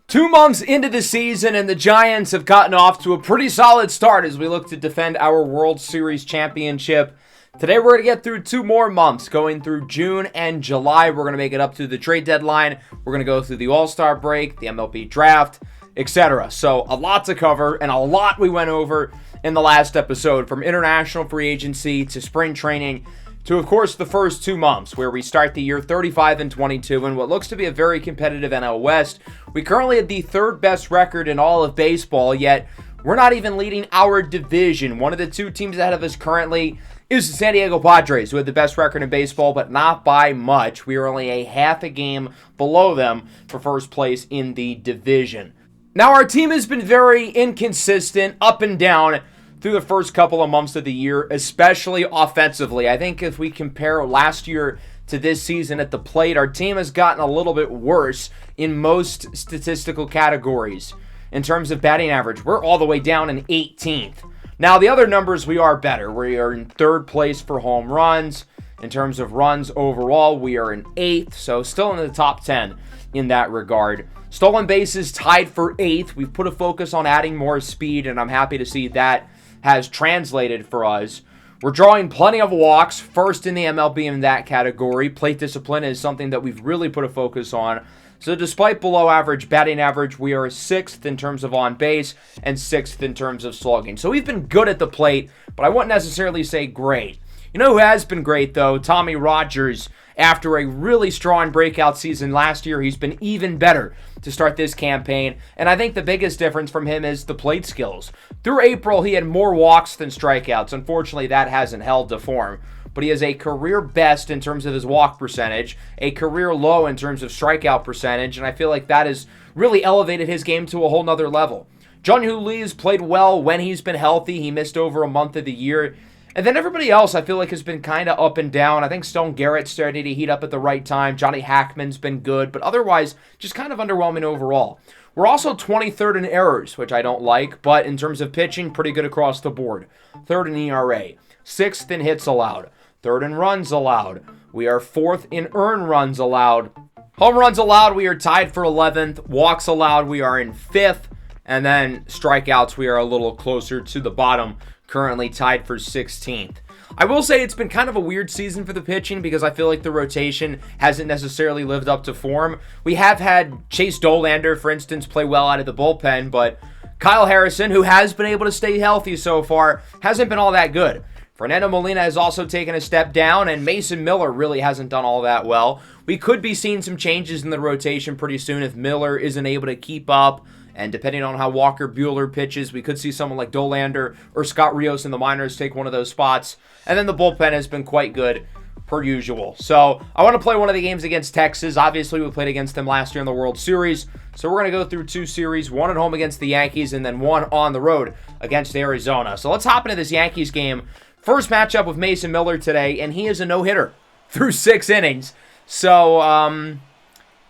2 months into the season, and the Giants have gotten off to a pretty solid start as we look to defend our World Series championship. Today we're going to get through 2 more months, going through June and July. We're going to make it up to the trade deadline. We're going to go through the All-Star break, the MLB draft, etc. So a lot to cover, and a lot we went over in the last episode, from international free agency to spring training to, of course, the first 2 months, where we start the year 35-22 in what looks to be a very competitive NL West. We currently have the 3rd best record in all of baseball, yet we're not even leading our division. One of the 2 teams ahead of us currently is the San Diego Padres, who have the best record in baseball, but not by much. We are only a half a game below them for first place in the division. Now, our team has been very inconsistent, up and down, through the first couple of months of the year, especially offensively. I think if we compare last year to this season at the plate, our team has gotten a little bit worse in most statistical categories. In terms of batting average, we're all the way down in 18th. Now, the other numbers, we are better. We are in 3rd place for home runs. In terms of runs overall, we are in 8th, so still in the top 10 in that regard. Stolen bases tied for 8th. We've put a focus on adding more speed, and I'm happy to see that has translated for us. We're drawing plenty of walks, first in the MLB in that category. Plate discipline is something that we've really put a focus on. So despite below average batting average, we are 6th in terms of on base and 6th in terms of slugging. So we've been good at the plate, but I wouldn't necessarily say great. You know who has been great, though? Tommy Rogers. After a really strong breakout season last year, he's been even better to start this campaign. And I think the biggest difference from him is the plate skills. Through April, he had more walks than strikeouts. Unfortunately, that hasn't held to form. But he is a career best in terms of his walk percentage, a career low in terms of strikeout percentage, and I feel like that has really elevated his game to a whole nother level. Jun-Hoo Lee has played well when he's been healthy. He missed over a month of the year. And then everybody else, I feel like, has been kind of up and down. I think Stone Garrett started to heat up at the right time. Johnny Hackman's been good, but otherwise, just kind of underwhelming overall. We're also 23rd in errors, which I don't like, but in terms of pitching, pretty good across the board. 3rd in ERA, 6th in hits allowed, 3rd in runs allowed. We are 4th in earned runs allowed. Home runs allowed, we are tied for 11th. Walks allowed, we are in 5th. And then strikeouts, we are a little closer to the bottom, currently tied for 16th. I will say it's been kind of a weird season for the pitching because I feel like the rotation hasn't necessarily lived up to form. We have had Chase Dolander, for instance, play well out of the bullpen, but Kyle Harrison, who has been able to stay healthy so far, hasn't been all that good. Fernando Molina has also taken a step down, and Mason Miller really hasn't done all that well. We could be seeing some changes in the rotation pretty soon if Miller isn't able to keep up. And depending on how Walker Buehler pitches, we could see someone like Dolander or Scott Rios in the minors take one of those spots. And then the bullpen has been quite good, per usual. So I want to play one of the games against Texas. Obviously, we played against them last year in the World Series. So we're going to go through 2 series, one at home against the Yankees and then one on the road against Arizona. So let's hop into this Yankees game. First matchup with Mason Miller today, and he is a no-hitter through 6 innings. So,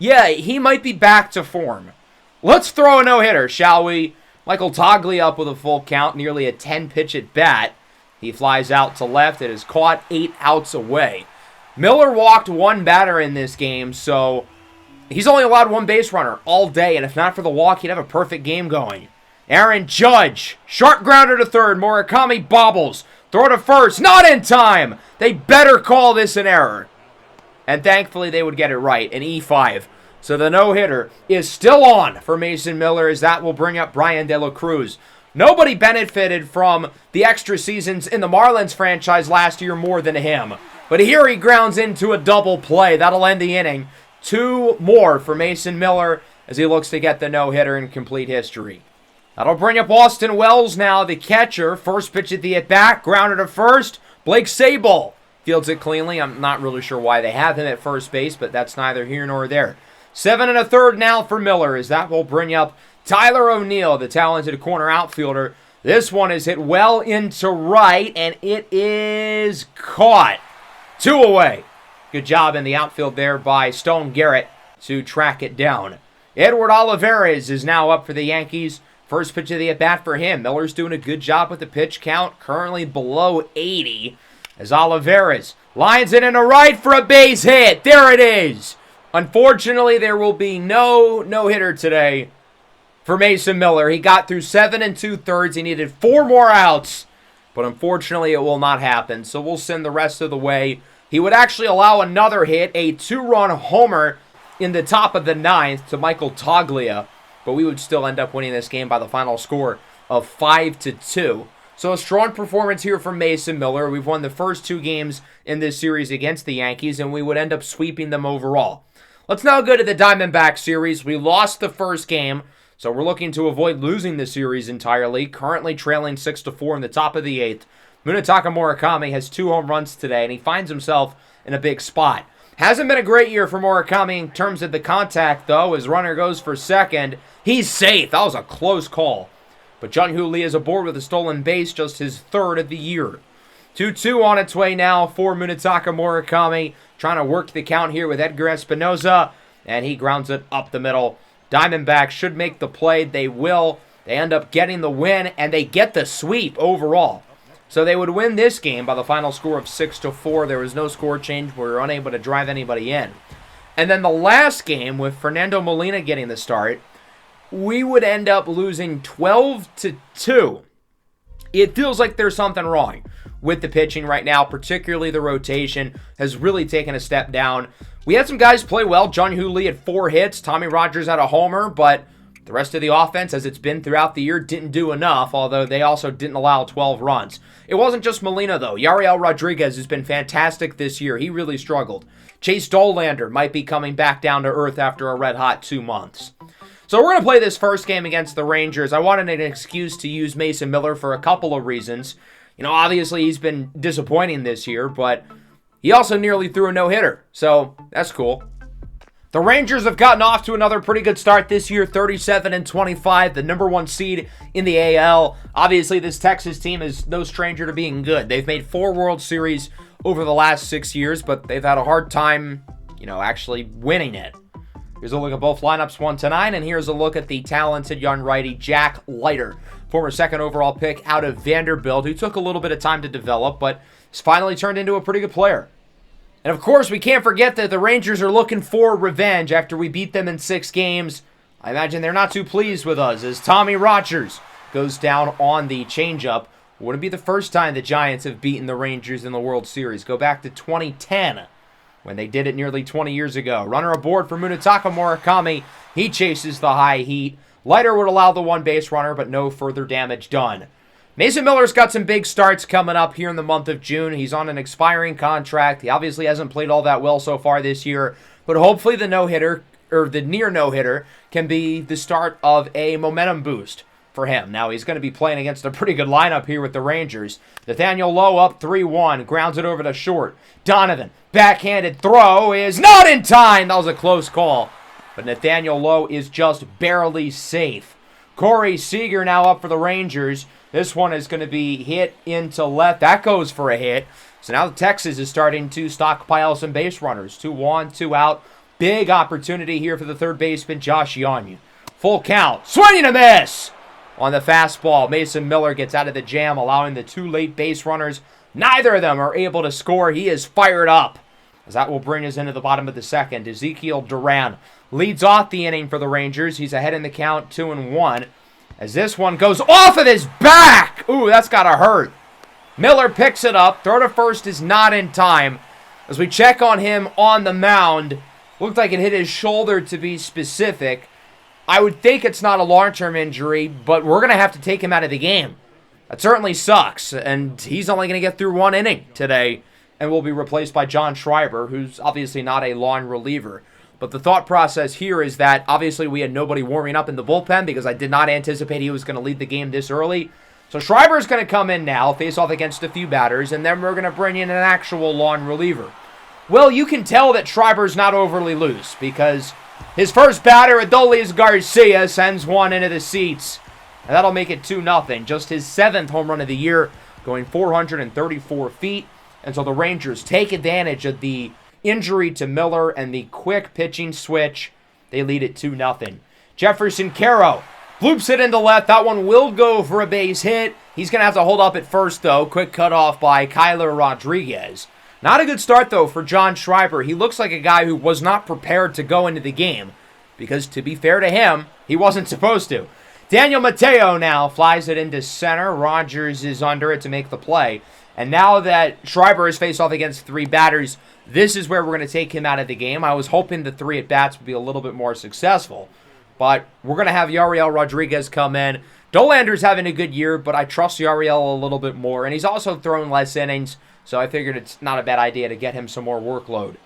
yeah, he might be back to form. Let's throw a no-hitter, shall we? Michael Toglia up with a full count, nearly a 10-pitch at bat. He flies out to left. It is caught 8 outs away. Miller walked 1 batter in this game, so he's only allowed 1 base runner all day, and if not for the walk, he'd have a perfect game going. Aaron Judge, sharp grounder to 3rd. Murakami bobbles. Throw to 1st, not in time. They better call this an error. And thankfully, they would get it right, an E5. So the no-hitter is still on for Mason Miller, as that will bring up Brian De La Cruz. Nobody benefited from the extra seasons in the Marlins franchise last year more than him. But here he grounds into a double play. That'll end the inning. 2 more for Mason Miller as he looks to get the no-hitter in complete history. That'll bring up Austin Wells now, the catcher. First pitch at the at-bat, grounded to 1st. Blake Sabol fields it cleanly. I'm not really sure why they have him at first base, but that's neither here nor there. 7 1/3 now for Miller, as that will bring up Tyler O'Neill, the talented corner outfielder. This one is hit well into right, and it is caught. 2 away. Good job in the outfield there by Stone Garrett to track it down. Edward Olivares is now up for the Yankees. First pitch of the at-bat for him. Miller's doing a good job with the pitch count, currently below 80. As Olivares lines it into right for a base hit. There it is. Unfortunately, there will be no no-hitter today for Mason Miller. He got through 7 2/3. He needed 4 more outs, but unfortunately it will not happen. So we'll send the rest of the way. He would actually allow another hit, a 2-run homer in the top of the 9th to Michael Toglia, but we would still end up winning this game by the final score of 5-2. So a strong performance here from Mason Miller. We've won the first 2 games in this series against the Yankees, and we would end up sweeping them overall. Let's now go to the Diamondbacks series. We lost the first game, so we're looking to avoid losing the series entirely. Currently trailing 6-4 in the top of the 8th. Munetaka Murakami has 2 home runs today, and he finds himself in a big spot. Hasn't been a great year for Murakami in terms of the contact, though. His runner goes for second. He's safe. That was a close call. But Jung-Hoo Lee is aboard with a stolen base, just his 3rd of the year. 2-2 on its way now for Munetaka Murakami. Trying to work the count here with Edgar Espinoza, and he grounds it up the middle. Diamondbacks should make the play. They will. They end up getting the win, and they get the sweep overall. So they would win this game by the final score of 6-4. There was no score change. We were unable to drive anybody in. And then the last game, with Fernando Molina getting the start, we would end up losing 12-2. It feels like there's something wrong with the pitching right now, particularly the rotation has really taken a step down. We had some guys play well. Jung-Hoo Lee had 4 hits. Tommy Rogers had a homer, but the rest of the offense, as it's been throughout the year, didn't do enough, although they also didn't allow 12 runs. It wasn't just Molina, though. Yariel Rodriguez has been fantastic this year. He really struggled. Chase Dollander might be coming back down to earth after a red-hot 2 months. So we're going to play this first game against the Rangers. I wanted an excuse to use Mason Miller for a couple of reasons. You know, obviously he's been disappointing this year, but he also nearly threw a no-hitter, so that's cool. The Rangers have gotten off to another pretty good start this year, 37-25, the number 1 seed in the AL. Obviously, this Texas team is no stranger to being good. They've made 4 World Series over the last 6 years, but they've had a hard time, actually winning it. Here's a look at both lineups 1-9, and here's a look at the talented young righty Jack Leiter, former 2nd overall pick out of Vanderbilt, who took a little bit of time to develop, but has finally turned into a pretty good player. And of course, we can't forget that the Rangers are looking for revenge after we beat them in 6 games. I imagine they're not too pleased with us as Tommy Rogers goes down on the changeup. Wouldn't be the first time the Giants have beaten the Rangers in the World Series. Go back to 2010 when they did it nearly 20 years ago. Runner aboard for Munetaka Murakami. He chases the high heat. Leiter would allow the 1 base runner, but no further damage done. Mason Miller's got some big starts coming up here in the month of June. He's on an expiring contract. He obviously hasn't played all that well so far this year, but hopefully the no-hitter, or the near no-hitter, can be the start of a momentum boost for him. Now, he's going to be playing against a pretty good lineup here with the Rangers. Nathaniel Lowe up 3-1, grounds it over to short. Donovan, backhanded throw is not in time. That was a close call, but Nathaniel Lowe is just barely safe. Corey Seager now up for the Rangers. This one is going to be hit into left. That goes for a hit. So now Texas is starting to stockpile some base runners. 2 on, 2 out. Big opportunity here for the 3rd baseman, Josh Yanyu. Full count. Swing and a miss on the fastball. Mason Miller gets out of the jam, allowing the 2 late base runners. Neither of them are able to score. He is fired up, as that will bring us into the bottom of the 2nd. Ezekiel Duran leads off the inning for the Rangers. He's ahead in the count, 2-1. As this one goes off of his back. Ooh, that's got to hurt. Miller picks it up. Throw to first is not in time. As we check on him on the mound, looked like it hit his shoulder to be specific. I would think it's not a long-term injury, but we're going to have to take him out of the game. That certainly sucks, and he's only going to get through 1 inning today and will be replaced by John Schreiber, who's obviously not a long reliever. But the thought process here is that obviously we had nobody warming up in the bullpen because I did not anticipate he was going to lead the game this early. So Schreiber is going to come in now, face off against a few batters, and then we're going to bring in an actual long reliever. Well, you can tell that Schreiber's not overly loose because his first batter, Adolis Garcia, sends one into the seats. And that'll make it 2-0. Just his 7th home run of the year, going 434 feet. And so the Rangers take advantage of the injury to Miller and the quick pitching switch. They lead it 2-0. Jefferson Caro bloops it into left. That one will go for a base hit. He's going to have to hold up at first, though. Quick cutoff by Kyler Rodriguez. Not a good start, though, for John Schreiber. He looks like a guy who was not prepared to go into the game because, to be fair to him, he wasn't supposed to. Daniel Mateo now flies it into center. Rogers is under it to make the play. And now that Schreiber has faced off against 3 batters, this is where we're going to take him out of the game. I was hoping the 3 at-bats would be a little bit more successful. But we're going to have Yariel Rodriguez come in. Dolander's having a good year, but I trust Yariel a little bit more. And he's also thrown less innings, so I figured it's not a bad idea to get him some more workload.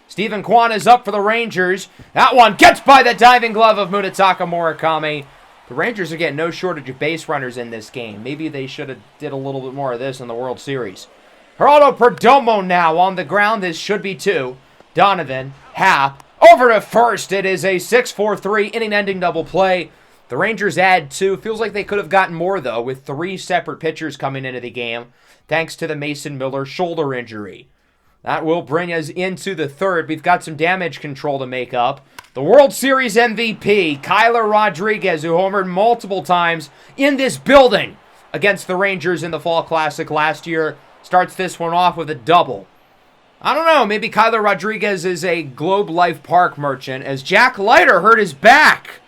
Stephen Kwan is up for the Rangers. That one gets by the diving glove of Munetaka Murakami. The Rangers are getting no shortage of base runners in this game. Maybe they should have did a little bit more of this in the World Series. Geraldo Perdomo now on the ground. This should be 2. Donovan, Happ, over to first. It is a 6-4-3 inning-ending double play. The Rangers add 2. Feels like they could have gotten more, though, with 3 separate pitchers coming into the game, thanks to the Mason Miller shoulder injury. That will bring us into the 3rd. We've got some damage control to make up. The World Series MVP, Kyler Rodriguez, who homered multiple times in this building against the Rangers in the Fall Classic last year, starts this one off with a double. I don't know, maybe Kyler Rodriguez is a Globe Life Park merchant, as Jack Leiter hurt his back.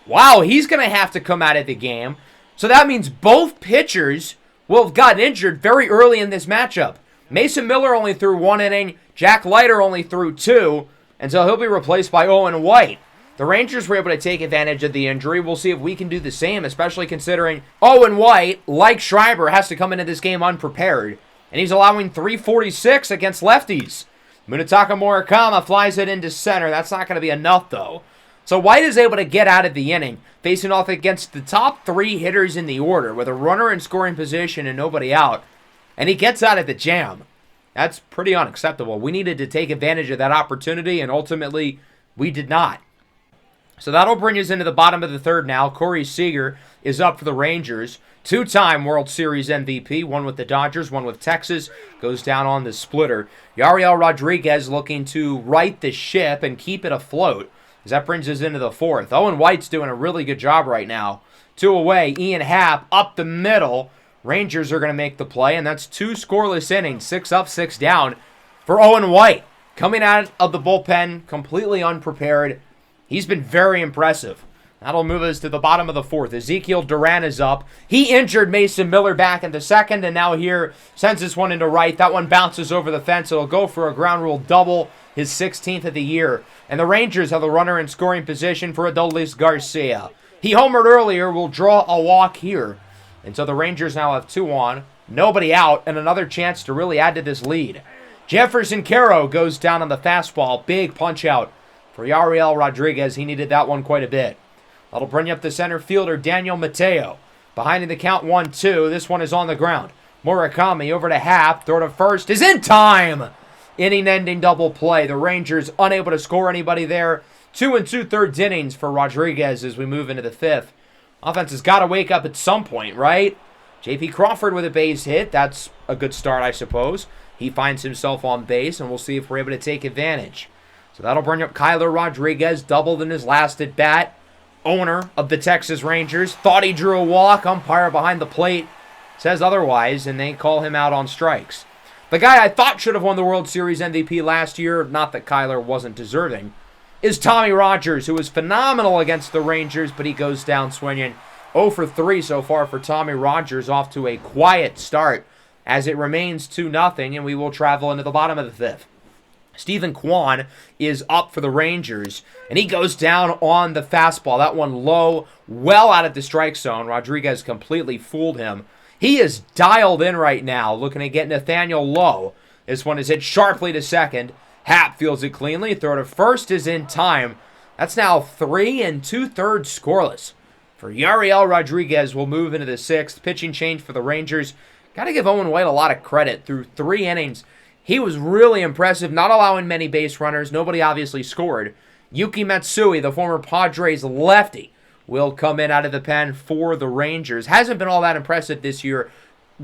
Wow, he's going to have to come out of the game. So that means both pitchers will have gotten injured very early in this matchup. Mason Miller only threw 1 inning. Jack Leiter only threw 2. And so he'll be replaced by Owen White. The Rangers were able to take advantage of the injury. We'll see if we can do the same, especially considering Owen White, like Schreiber, has to come into this game unprepared. And he's allowing 346 against lefties. Munetaka Murakami flies it into center. That's not going to be enough, though. So White is able to get out of the inning, facing off against the top 3 hitters in the order with a runner in scoring position and nobody out. And he gets out of the jam. That's pretty unacceptable. We needed to take advantage of that opportunity, and ultimately, we did not. So that'll bring us into the bottom of the 3rd now. Corey Seager is up for the Rangers. 2-time World Series MVP, one with the Dodgers, one with Texas. Goes down on the splitter. Yariel Rodriguez looking to right the ship and keep it afloat, as that brings us into the 4th. Owen White's doing a really good job right now. 2 away. Ian Happ up the middle. Rangers are going to make the play, and that's 2 scoreless innings, 6 up, 6 down for Owen White. Coming out of the bullpen completely unprepared. He's been very impressive. That'll move us to the bottom of the 4th. Ezekiel Duran is up. He injured Mason Miller back in the 2nd, and now here sends this one into right. That one bounces over the fence. It'll go for a ground rule double, his 16th of the year. And the Rangers have the runner in scoring position for Adolis Garcia. He homered earlier, will draw a walk here. And so the Rangers now have 2 on, nobody out, and another chance to really add to this lead. Jefferson Caro goes down on the fastball. Big punch out for Yariel Rodriguez. He needed that one quite a bit. That'll bring up the center fielder, Daniel Mateo. Behind in the count 1-2. This one is on the ground. Murakami over to Happ. Throw to first is in time. Inning-ending double play. The Rangers unable to score anybody there. 2 2/3 innings for Rodriguez as we move into the 5th. Offense has got to wake up at some point, right? J.P. Crawford with a base hit. That's a good start, I suppose. He finds himself on base, and we'll see if we're able to take advantage. So that'll bring up Kyler Rodriguez, doubled in his last at-bat. Owner of the Texas Rangers thought he drew a walk. Umpire behind the plate says otherwise, and they call him out on strikes. The guy I thought should have won the World Series MVP last year, not that Kyler wasn't deserving, is Tommy Rogers, who was phenomenal against the Rangers, but he goes down swinging. 0 for 3 so far for Tommy Rogers, off to a quiet start as it remains 2-0, and we will travel into the bottom of the 5th. Stephen Kwan is up for the Rangers, and he goes down on the fastball. That one low, well out of the strike zone. Rodriguez completely fooled him. He is dialed in right now, looking to get Nathaniel Lowe. This one is hit sharply to second. Happ fields it cleanly. Throw to first is in time. That's now 3 2/3 scoreless. For Yariel Rodriguez, will move into the 6th. Pitching change for the Rangers. Got to give Owen White a lot of credit. Through 3 innings, he was really impressive, not allowing many base runners. Nobody obviously scored. Yuki Matsui, the former Padres lefty, will come in out of the pen for the Rangers. Hasn't been all that impressive this year.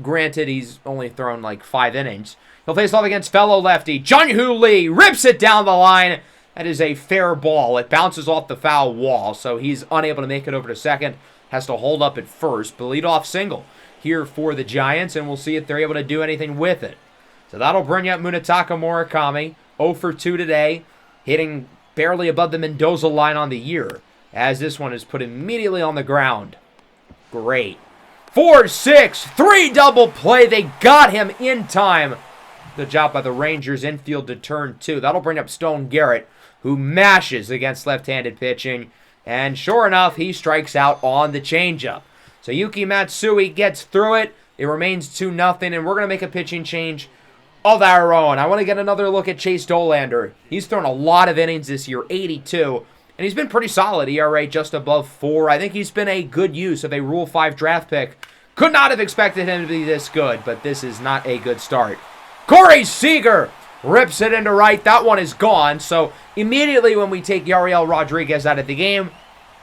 Granted, he's only thrown like 5 innings. He'll face off against fellow lefty Jung-Hoo Lee. Rips it down the line. That is a fair ball. It bounces off the foul wall, so he's unable to make it over to second. Has to hold up at first. But leadoff single here for the Giants, and we'll see if they're able to do anything with it. So that'll bring up Munetaka Murakami. 0 for 2 today, hitting barely above the Mendoza line on the year, as this one is put immediately on the ground. great. 4-6, 3 double play. They got him in time. Good job by the Rangers infield to turn 2. That'll bring up Stone Garrett, who mashes against left-handed pitching. And sure enough, he strikes out on the changeup. So Yuki Matsui gets through it. It remains 2-0, and we're going to make a pitching change of our own. I want to get another look at Chase Dollander. He's thrown a lot of innings this year, 82, and he's been pretty solid. ERA just above 4. I think he's been a good use of a Rule 5 draft pick. Could not have expected him to be this good, but this is not a good start. Corey Seager rips it into right. That one is gone. So immediately when we take Yariel Rodriguez out of the game,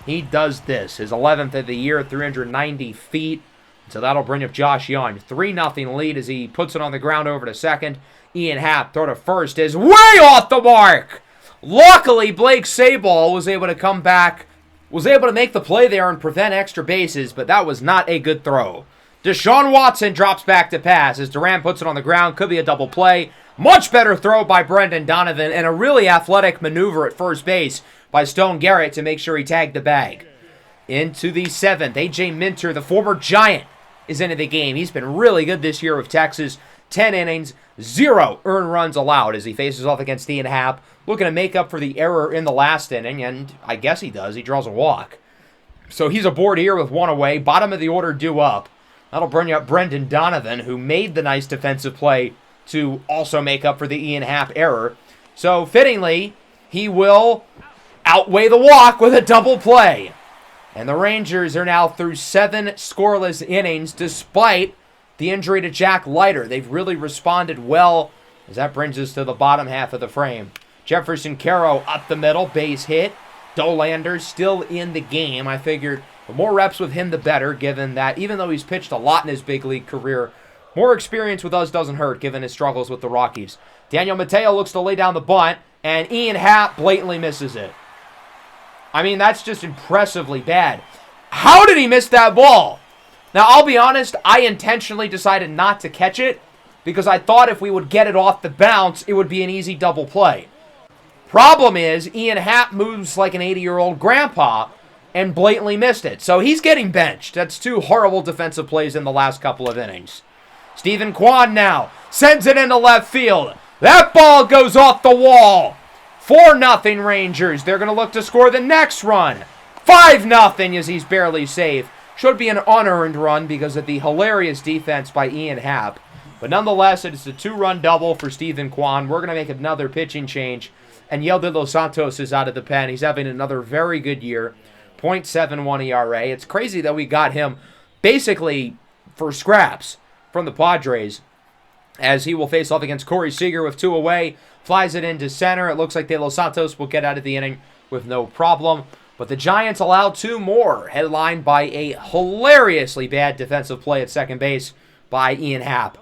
he does this. His 11th of the year, 390 feet. So that'll bring up Josh Young. 3-0 lead as he puts it on the ground over to second. Ian Happ, throw to first, is way off the mark. Luckily, Blake Sabol was able to come back, was able to make the play there and prevent extra bases, but that was not a good throw. Deshaun Watson drops back to pass as Duran puts it on the ground. Could be a double play. Much better throw by Brendan Donovan and a really athletic maneuver at first base by Stone Garrett to make sure he tagged the bag. Into the 7th, A.J. Minter, the former Giant, is into the game. He's been really good this year with Texas. 10 innings, 0 earned runs allowed as he faces off against Ian Happ, looking to make up for the error in the last inning, and I guess he does. He draws a walk. So he's aboard here with 1 away. Bottom of the order due up. That'll bring up Brendan Donovan, who made the nice defensive play to also make up for the Ian Happ error. So fittingly, he will outweigh the walk with a double play. And the Rangers are now through 7 scoreless innings despite the injury to Jack Leiter. They've really responded well as that brings us to the bottom half of the frame. Jefferson Caro up the middle, base hit. Dollander still in the game. I figured the more reps with him, the better, given that even though he's pitched a lot in his big league career, more experience with us doesn't hurt, given his struggles with the Rockies. Daniel Mateo looks to lay down the bunt, and Ian Happ blatantly misses it. I mean, that's just impressively bad. How did he miss that ball? Now, I'll be honest, I intentionally decided not to catch it because I thought if we would get it off the bounce, it would be an easy double play. Problem is, Ian Happ moves like an 80-year-old grandpa and blatantly missed it. So he's getting benched. That's 2 horrible defensive plays in the last couple of innings. Stephen Kwan now sends it into left field. That ball goes off the wall. 4-0 Rangers. They're going to look to score the next run. 5-0 as he's barely safe. Should be an unearned run because of the hilarious defense by Ian Happ. But nonetheless, it is a 2-run double for Stephen Kwan. We're going to make another pitching change. And Yel De Los Santos is out of the pen. He's having another very good year. .71 ERA. It's crazy that we got him basically for scraps from the Padres, as he will face off against Corey Seager with 2 away. Flies it into center. It looks like De Los Santos will get out of the inning with no problem. But the Giants allow 2 more, headlined by a hilariously bad defensive play at second base by Ian Happ.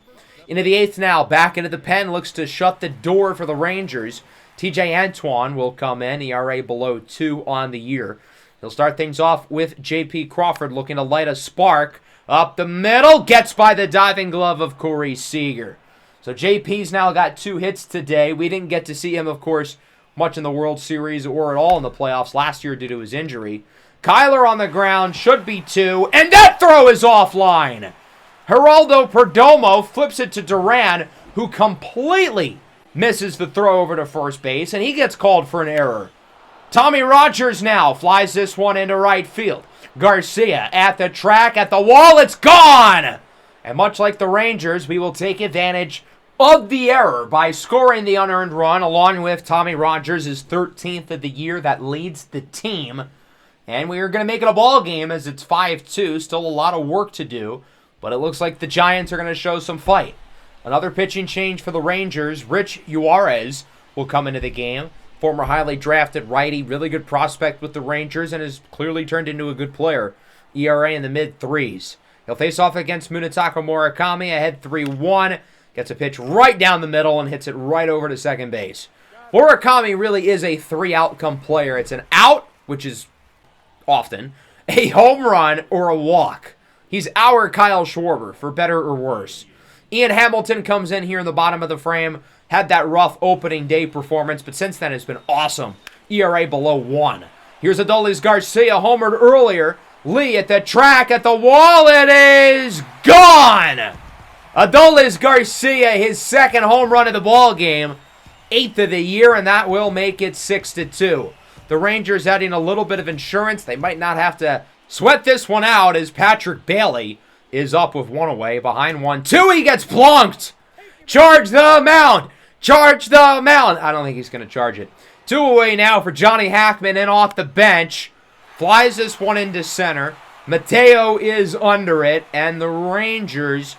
Into the 8th now, back into the pen, looks to shut the door for the Rangers. TJ Antoine will come in, ERA below 2 on the year. He'll start things off with J.P. Crawford looking to light a spark. Up the middle, gets by the diving glove of Corey Seager. So JP's now got 2 hits today. We didn't get to see him, of course, much in the World Series or at all in the playoffs last year due to his injury. Kyler on the ground, should be 2, and that throw is offline. Geraldo Perdomo flips it to Duran, who completely misses the throw over to first base, and he gets called for an error. Tommy Rogers now flies this one into right field. Garcia at the track, at the wall, it's gone! And much like the Rangers, we will take advantage of the error by scoring the unearned run, along with Tommy Rogers, his 13th of the year. That leads the team. And we are going to make it a ball game as it's 5-2. Still a lot of work to do, but it looks like the Giants are going to show some fight. Another pitching change for the Rangers. Rich Juarez will come into the game. Former highly drafted righty, really good prospect with the Rangers, and has clearly turned into a good player. ERA in the mid-3s. He'll face off against Munetaka Murakami, ahead 3-1. Gets a pitch right down the middle and hits it right over to second base. Murakami really is a 3-outcome player. It's an out, which is often, a home run, or a walk. He's our Kyle Schwarber, for better or worse. Ian Hamilton comes in here in the bottom of the frame. Had that rough opening day performance, but since then it's been awesome. ERA below 1. Here's Adolis Garcia, homered earlier. Lee at the track, at the wall, it is gone! Adolis Garcia, his second home run of the ball game, 8th of the year, and that will make it 6-2. The Rangers adding a little bit of insurance. They might not have to sweat this one out as Patrick Bailey is up with one away, behind 1-2. He gets plunked! Charge the mound! Charge the mound! I don't think he's going to charge it. 2 away now for Johnny Hackman in off the bench. Flies this one into center. Mateo is under it, and the Rangers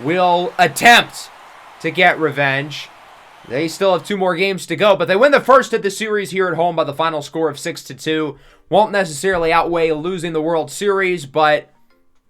will attempt to get revenge. They still have 2 more games to go, but they win the first of the series here at home by the final score of 6-2. Won't necessarily outweigh losing the World Series, but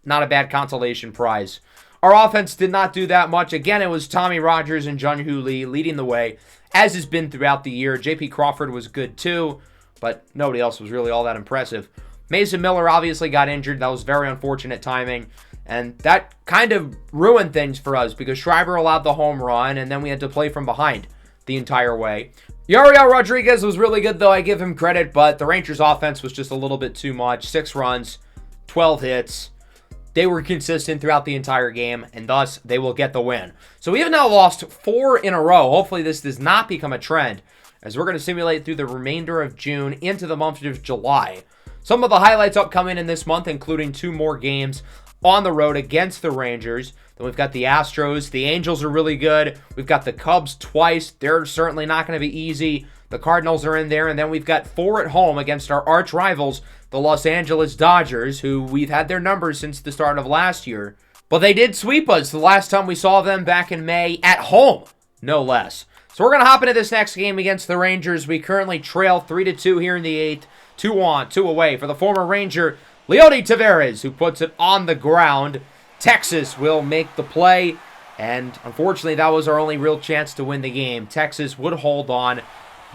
not a bad consolation prize. Our offense did not do that much. Again, it was Tommy Rogers and Jung-Hoo Lee leading the way, as has been throughout the year. J.P. Crawford was good too, but nobody else was really all that impressive. Mason Miller obviously got injured. That was very unfortunate timing. And that kind of ruined things for us because Schreiber allowed the home run, and then we had to play from behind the entire way. Yariel Rodriguez was really good, though. I give him credit, but the Rangers' offense was just a little bit too much. 6 runs, 12 hits. They were consistent throughout the entire game, and thus they will get the win. So we have now lost 4 in a row. Hopefully this does not become a trend, as we're going to simulate through the remainder of June into the month of July. Some of the highlights upcoming in this month, including 2 more games on the road against the Rangers. Then we've got the Astros. The Angels are really good. We've got the Cubs twice. They're certainly not going to be easy. The Cardinals are in there. And then we've got 4 at home against our arch rivals, the Los Angeles Dodgers, who we've had their numbers since the start of last year. But they did sweep us the last time we saw them back in May at home, no less. So we're going to hop into this next game against the Rangers. We currently trail 3-2 here in the 8th. 2 on, 2 away for the former Ranger, Leody Taveras, who puts it on the ground. Texas will make the play, and unfortunately, that was our only real chance to win the game. Texas would hold on.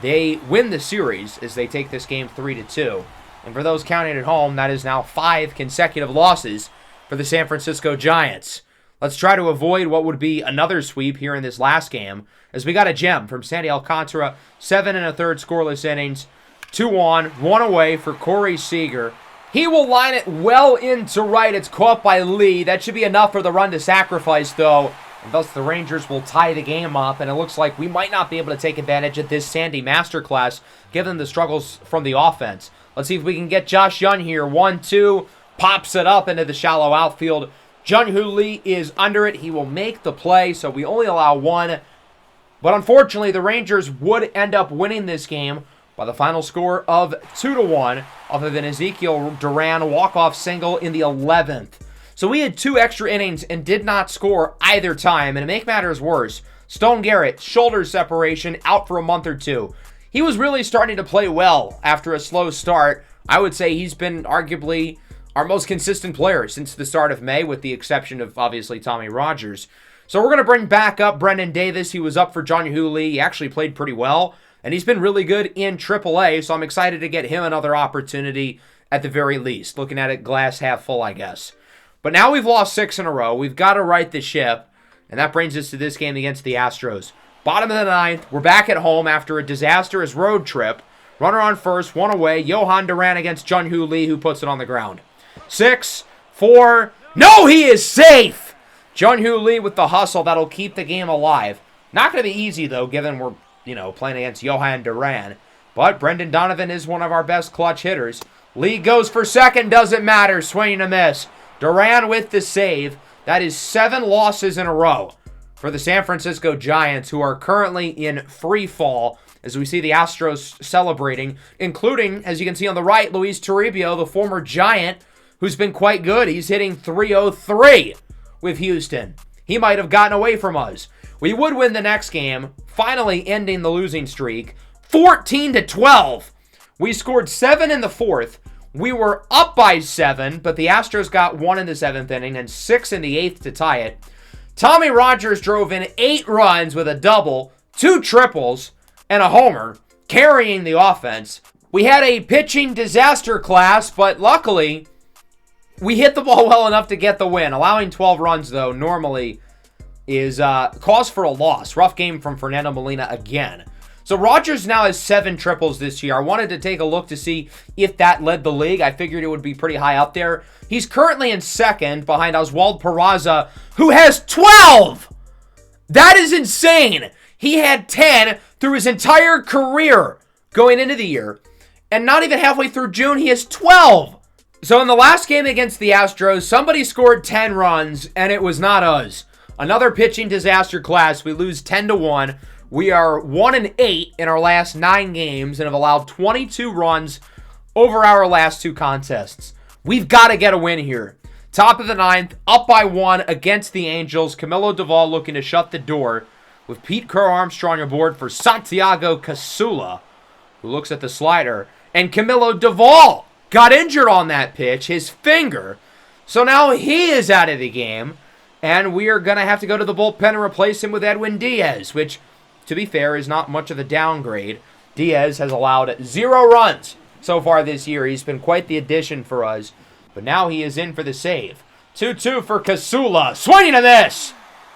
They win the series as they take this game 3-2. And for those counting at home, that is now 5 consecutive losses for the San Francisco Giants. Let's try to avoid what would be another sweep here in this last game, as we got a gem from Sandy Alcantara, 7 1/3 scoreless innings, 2 on, 1 away for Corey Seager. He will line it well into right. It's caught by Lee. That should be enough for the run to sacrifice, though. And thus the Rangers will tie the game up, and it looks like we might not be able to take advantage of this Sandy masterclass, given the struggles from the offense. Let's see if we can get Josh Young here. 1-2, pops it up into the shallow outfield. Jung-Hoo Lee is under it. He will make the play, so we only allow 1. But unfortunately, the Rangers would end up winning this game by the final score of 2-1, other than Ezekiel Duran walk-off single in the 11th. So we had 2 extra innings and did not score either time. And to make matters worse, Stone Garrett, shoulder separation, out for a month or 2. He was really starting to play well after a slow start. I would say he's been arguably our most consistent player since the start of May, with the exception of, obviously, Tommy Rogers. So we're going to bring back up Brendan Davis. He was up for Jung-Hoo Lee. He actually played pretty well, and he's been really good in AAA, so I'm excited to get him another opportunity at the very least. Looking at it glass half full, I guess. But now we've lost 6 in a row. We've got to right the ship, and that brings us to this game against the Astros. Bottom of the 9th, we're back at home after a disastrous road trip. Runner on first, 1 away. Johan Duran against Jung-Hoo Lee, who puts it on the ground. 6, 4, no, he is safe! Jung-Hoo Lee with the hustle that'll keep the game alive. Not going to be easy, though, given we're, playing against Johan Duran. But Brendan Donovan is one of our best clutch hitters. Lee goes for second, doesn't matter, swing and a miss. Duran with the save. That is 7 losses in a row for the San Francisco Giants, who are currently in free fall, as we see the Astros celebrating, including, as you can see on the right, Luis Toribio, the former Giant, who's been quite good. He's hitting .303 with Houston. He might have gotten away from us. We would win the next game, finally ending the losing streak, 14-12. We scored 7 in the 4th. We were up by 7, but the Astros got 1 in the 7th inning and 6 in the 8th to tie it. Tommy Rogers drove in 8 runs with a double, 2 triples, and a homer, carrying the offense. We had a pitching disaster class, but luckily, we hit the ball well enough to get the win. Allowing 12 runs, though, normally is cause for a loss. Rough game from Fernando Molina again. So Rogers now has 7 triples this year. I wanted to take a look to see if that led the league. I figured it would be pretty high up there. He's currently in second behind Oswald Peraza, who has 12! That is insane! He had 10 through his entire career going into the year. And not even halfway through June, he has 12! So in the last game against the Astros, somebody scored 10 runs, and it was not us. Another pitching disaster class. We lose 10-1. We are 1-8 in our last 9 games and have allowed 22 runs over our last 2 contests. We've got to get a win here. Top of the 9th, up by 1 against the Angels. Camilo Doval looking to shut the door with Pete Crow-Armstrong aboard for Santiago Casula, who looks at the slider. And Camilo Doval got injured on that pitch, his finger. So now he is out of the game, and we are going to have to go to the bullpen and replace him with Edwin Diaz, which, to be fair, is not much of a downgrade. Diaz has allowed 0 runs so far this year. He's been quite the addition for us, but now he is in for the save. 2-2 for Casula. Swinging to this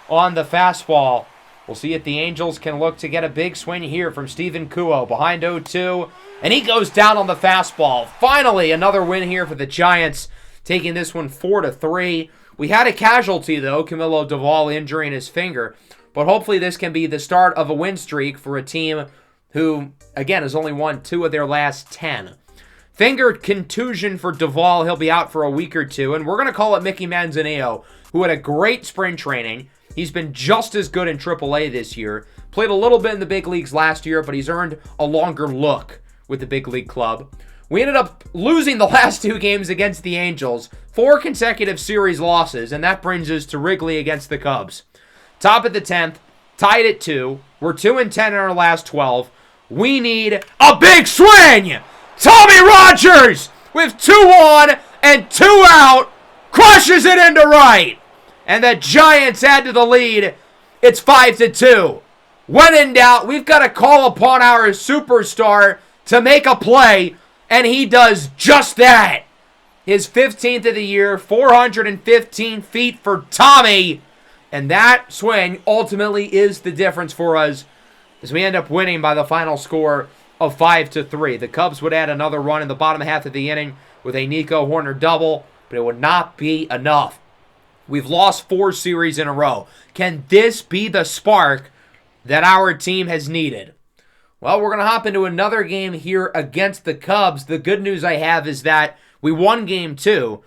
on the fastball. We'll see if the Angels can look to get a big swing here from Stephen Kuo behind 0-2. And he goes down on the fastball. Finally, another win here for the Giants, taking this one 4-3. We had a casualty, though, Camilo Doval injuring his finger. But hopefully this can be the start of a win streak for a team who, again, has only won 2 of their last 10. Finger contusion for Doval. He'll be out for a week or 2. And we're going to call it Mickey Manzanillo, who had a great spring training. He's been just as good in AAA this year. Played a little bit in the big leagues last year, but he's earned a longer look with the big league club. We ended up losing the last 2 games against the Angels. 4 consecutive series losses, and that brings us to Wrigley against the Cubs. Top of the 10th, tied at 2. We're 2-10 in our last 12. We need a big swing! Tommy Rogers with 2 on and 2 out crushes it into right. And the Giants add to the lead. It's 5-2. When in doubt, we've got to call upon our superstar to make a play, and he does just that. His 15th of the year, 415 feet for Tommy. And that swing ultimately is the difference for us as we end up winning by the final score of 5-3. The Cubs would add another run in the bottom half of the inning with a Nico Horner double, but it would not be enough. We've lost 4 series in a row. Can this be the spark that our team has needed? Well, we're going to hop into another game here against the Cubs. The good news I have is that we won game 2.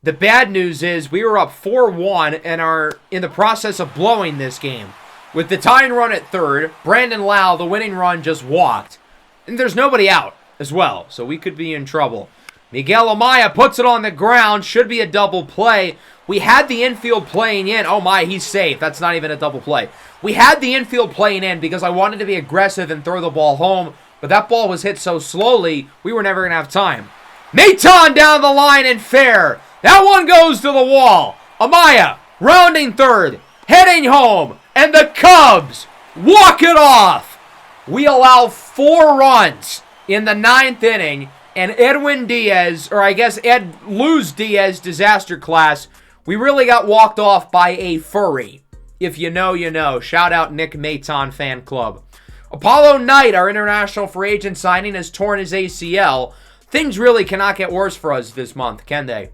The bad news is we were up 4-1 and are in the process of blowing this game. With the tying run at third, Brandon Lau, the winning run, just walked. And there's nobody out as well, so we could be in trouble. Miguel Amaya puts it on the ground. Should be a double play. We had the infield playing in. Oh my, he's safe. That's not even a double play. We had the infield playing in because I wanted to be aggressive and throw the ball home, but that ball was hit so slowly, we were never going to have time. Maton down the line and fair. That one goes to the wall. Amaya rounding third, heading home, and the Cubs walk it off. We allow 4 runs in the 9th inning, and Edwin Diaz, or I guess Ed Luz Diaz disaster class, we really got walked off by a furry. If you know, you know. Shout out Nick Maton fan club. Apollo Knight, our international free agent signing, has torn his ACL. Things really cannot get worse for us this month, can they?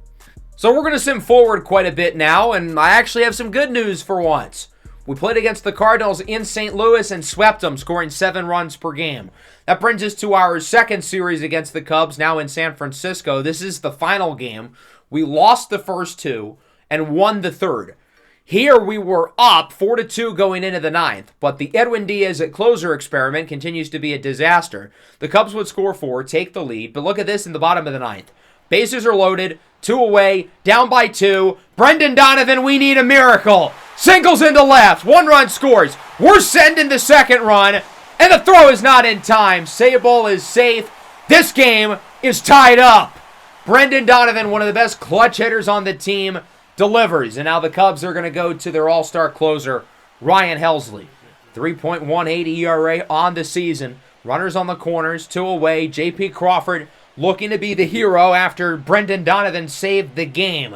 So we're going to sim forward quite a bit now, and I actually have some good news for once. We played against the Cardinals in St. Louis and swept them, scoring 7 runs per game. That brings us to our second series against the Cubs, now in San Francisco. This is the final game. We lost the first 2 and won the third. Here we were up 4-2 going into the 9th, but the Edwin Diaz at closer experiment continues to be a disaster. The Cubs would score 4, take the lead, but look at this in the bottom of the 9th. Bases are loaded, 2 away, down by 2. Brendan Donovan, we need a miracle. Singles into left, 1 run scores. We're sending the second run, and the throw is not in time. Sable is safe. This game is tied up. Brendan Donovan, one of the best clutch hitters on the team, delivers. And now the Cubs are going to go to their all-star closer, Ryan Helsley. 3.18 ERA on the season. Runners on the corners, 2 away. J.P. Crawford looking to be the hero after Brendan Donovan saved the game.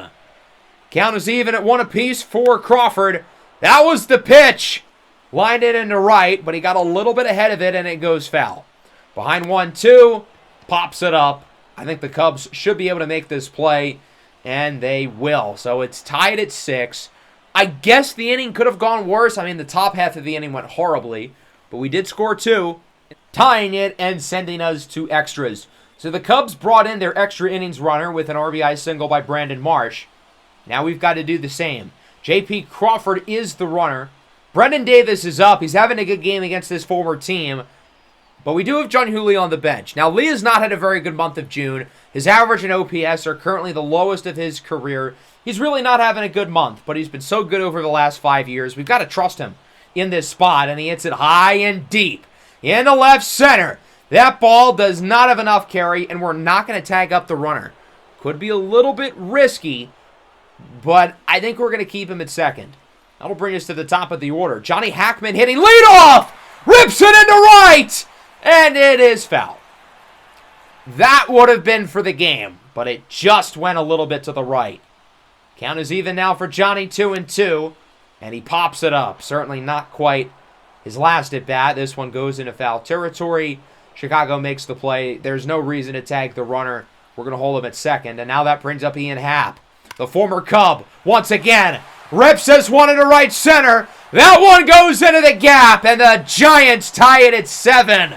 Count is even at 1 apiece for Crawford. That was the pitch. Lined it into right, but he got a little bit ahead of it, and it goes foul. Behind 1-2, pops it up. I think the Cubs should be able to make this play, and they will. So it's tied at 6. I guess the inning could have gone worse. I mean, the top half of the inning went horribly, but we did score 2, tying it and sending us to extras. So the Cubs brought in their extra innings runner with an RBI single by Brandon Marsh. Now we've got to do the same. J.P. Crawford is the runner. Brendan Davis is up. He's having a good game against his former team. But we do have Jung-Hoo Lee on the bench. Now, Lee has not had a very good month of June. His average and OPS are currently the lowest of his career. He's really not having a good month, but he's been so good over the last 5 years. We've got to trust him in this spot, and he hits it high and deep into left center. That ball does not have enough carry, and we're not going to tag up the runner. Could be a little bit risky, but I think we're going to keep him at second. That'll bring us to the top of the order. Johnny Hackman hitting leadoff! Rips it into right! And it is foul. That would have been for the game, but it just went a little bit to the right. Count is even now for Johnny, 2-2, and he pops it up. Certainly not quite his last at bat. This one goes into foul territory. Chicago makes the play. There's no reason to tag the runner. We're going to hold him at second, and now that brings up Ian Happ, the former Cub, once again. Rips this one into right center. That one goes into the gap, and the Giants tie it at 7.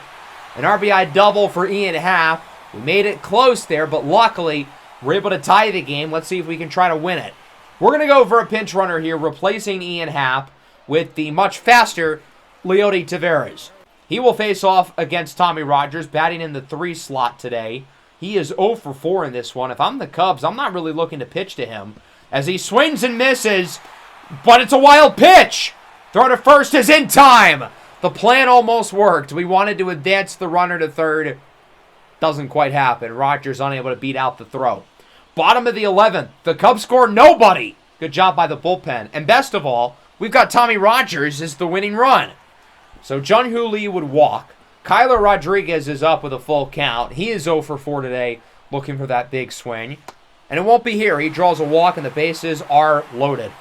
An RBI double for Ian Happ. We made it close there, but luckily, we're able to tie the game. Let's see if we can try to win it. We're going to go for a pinch runner here, replacing Ian Happ with the much faster Leody Taveras. He will face off against Tommy Rogers, batting in the 3 slot today. He is 0 for 4 in this one. If I'm the Cubs, I'm not really looking to pitch to him, as he swings and misses, but it's a wild pitch. Throw to first is in time. The plan almost worked. We wanted to advance the runner to third. Doesn't quite happen. Rogers unable to beat out the throw. Bottom of the 11th. The Cubs score nobody. Good job by the bullpen. And best of all, we've got Tommy Rogers as the winning run. So Jung-Hoo Lee would walk. Kyler Rodriguez is up with a full count. He is 0 for 4 today, looking for that big swing. And it won't be here. He draws a walk and the bases are loaded.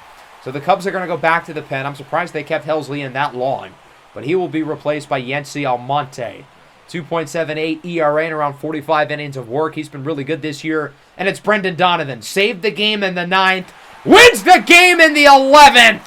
So the Cubs are going to go back to the pen. I'm surprised they kept Helsley in that long. But he will be replaced by Yency Almonte. 2.78 ERA and around 45 innings of work. He's been really good this year. And it's Brendan Donovan. Saved the game in the 9th. Wins the game in the 11th.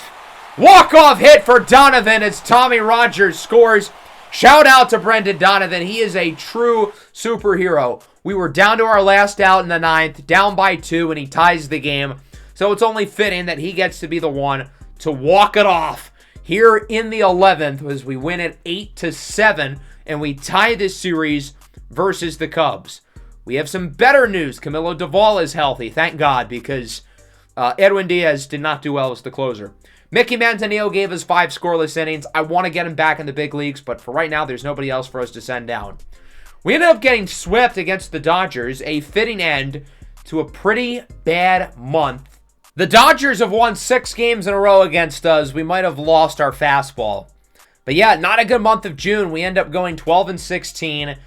Walk-off hit for Donovan as Tommy Rogers scores. Shout out to Brendan Donovan. He is a true superhero. We were down to our last out in the 9th, down by 2, and he ties the game. So it's only fitting that he gets to be the one to walk it off here in the 11th as we win it 8-7, and we tie this series versus the Cubs. We have some better news. Camilo Duvall is healthy, thank God, because Edwin Diaz did not do well as the closer. Mickey Manzanillo gave us 5 scoreless innings. I want to get him back in the big leagues, but for right now, there's nobody else for us to send down. We ended up getting swept against the Dodgers, a fitting end to a pretty bad month. The Dodgers have won 6 games in a row against us. We might have lost our fastball. But yeah, not a good month of June. We end up going 12-16.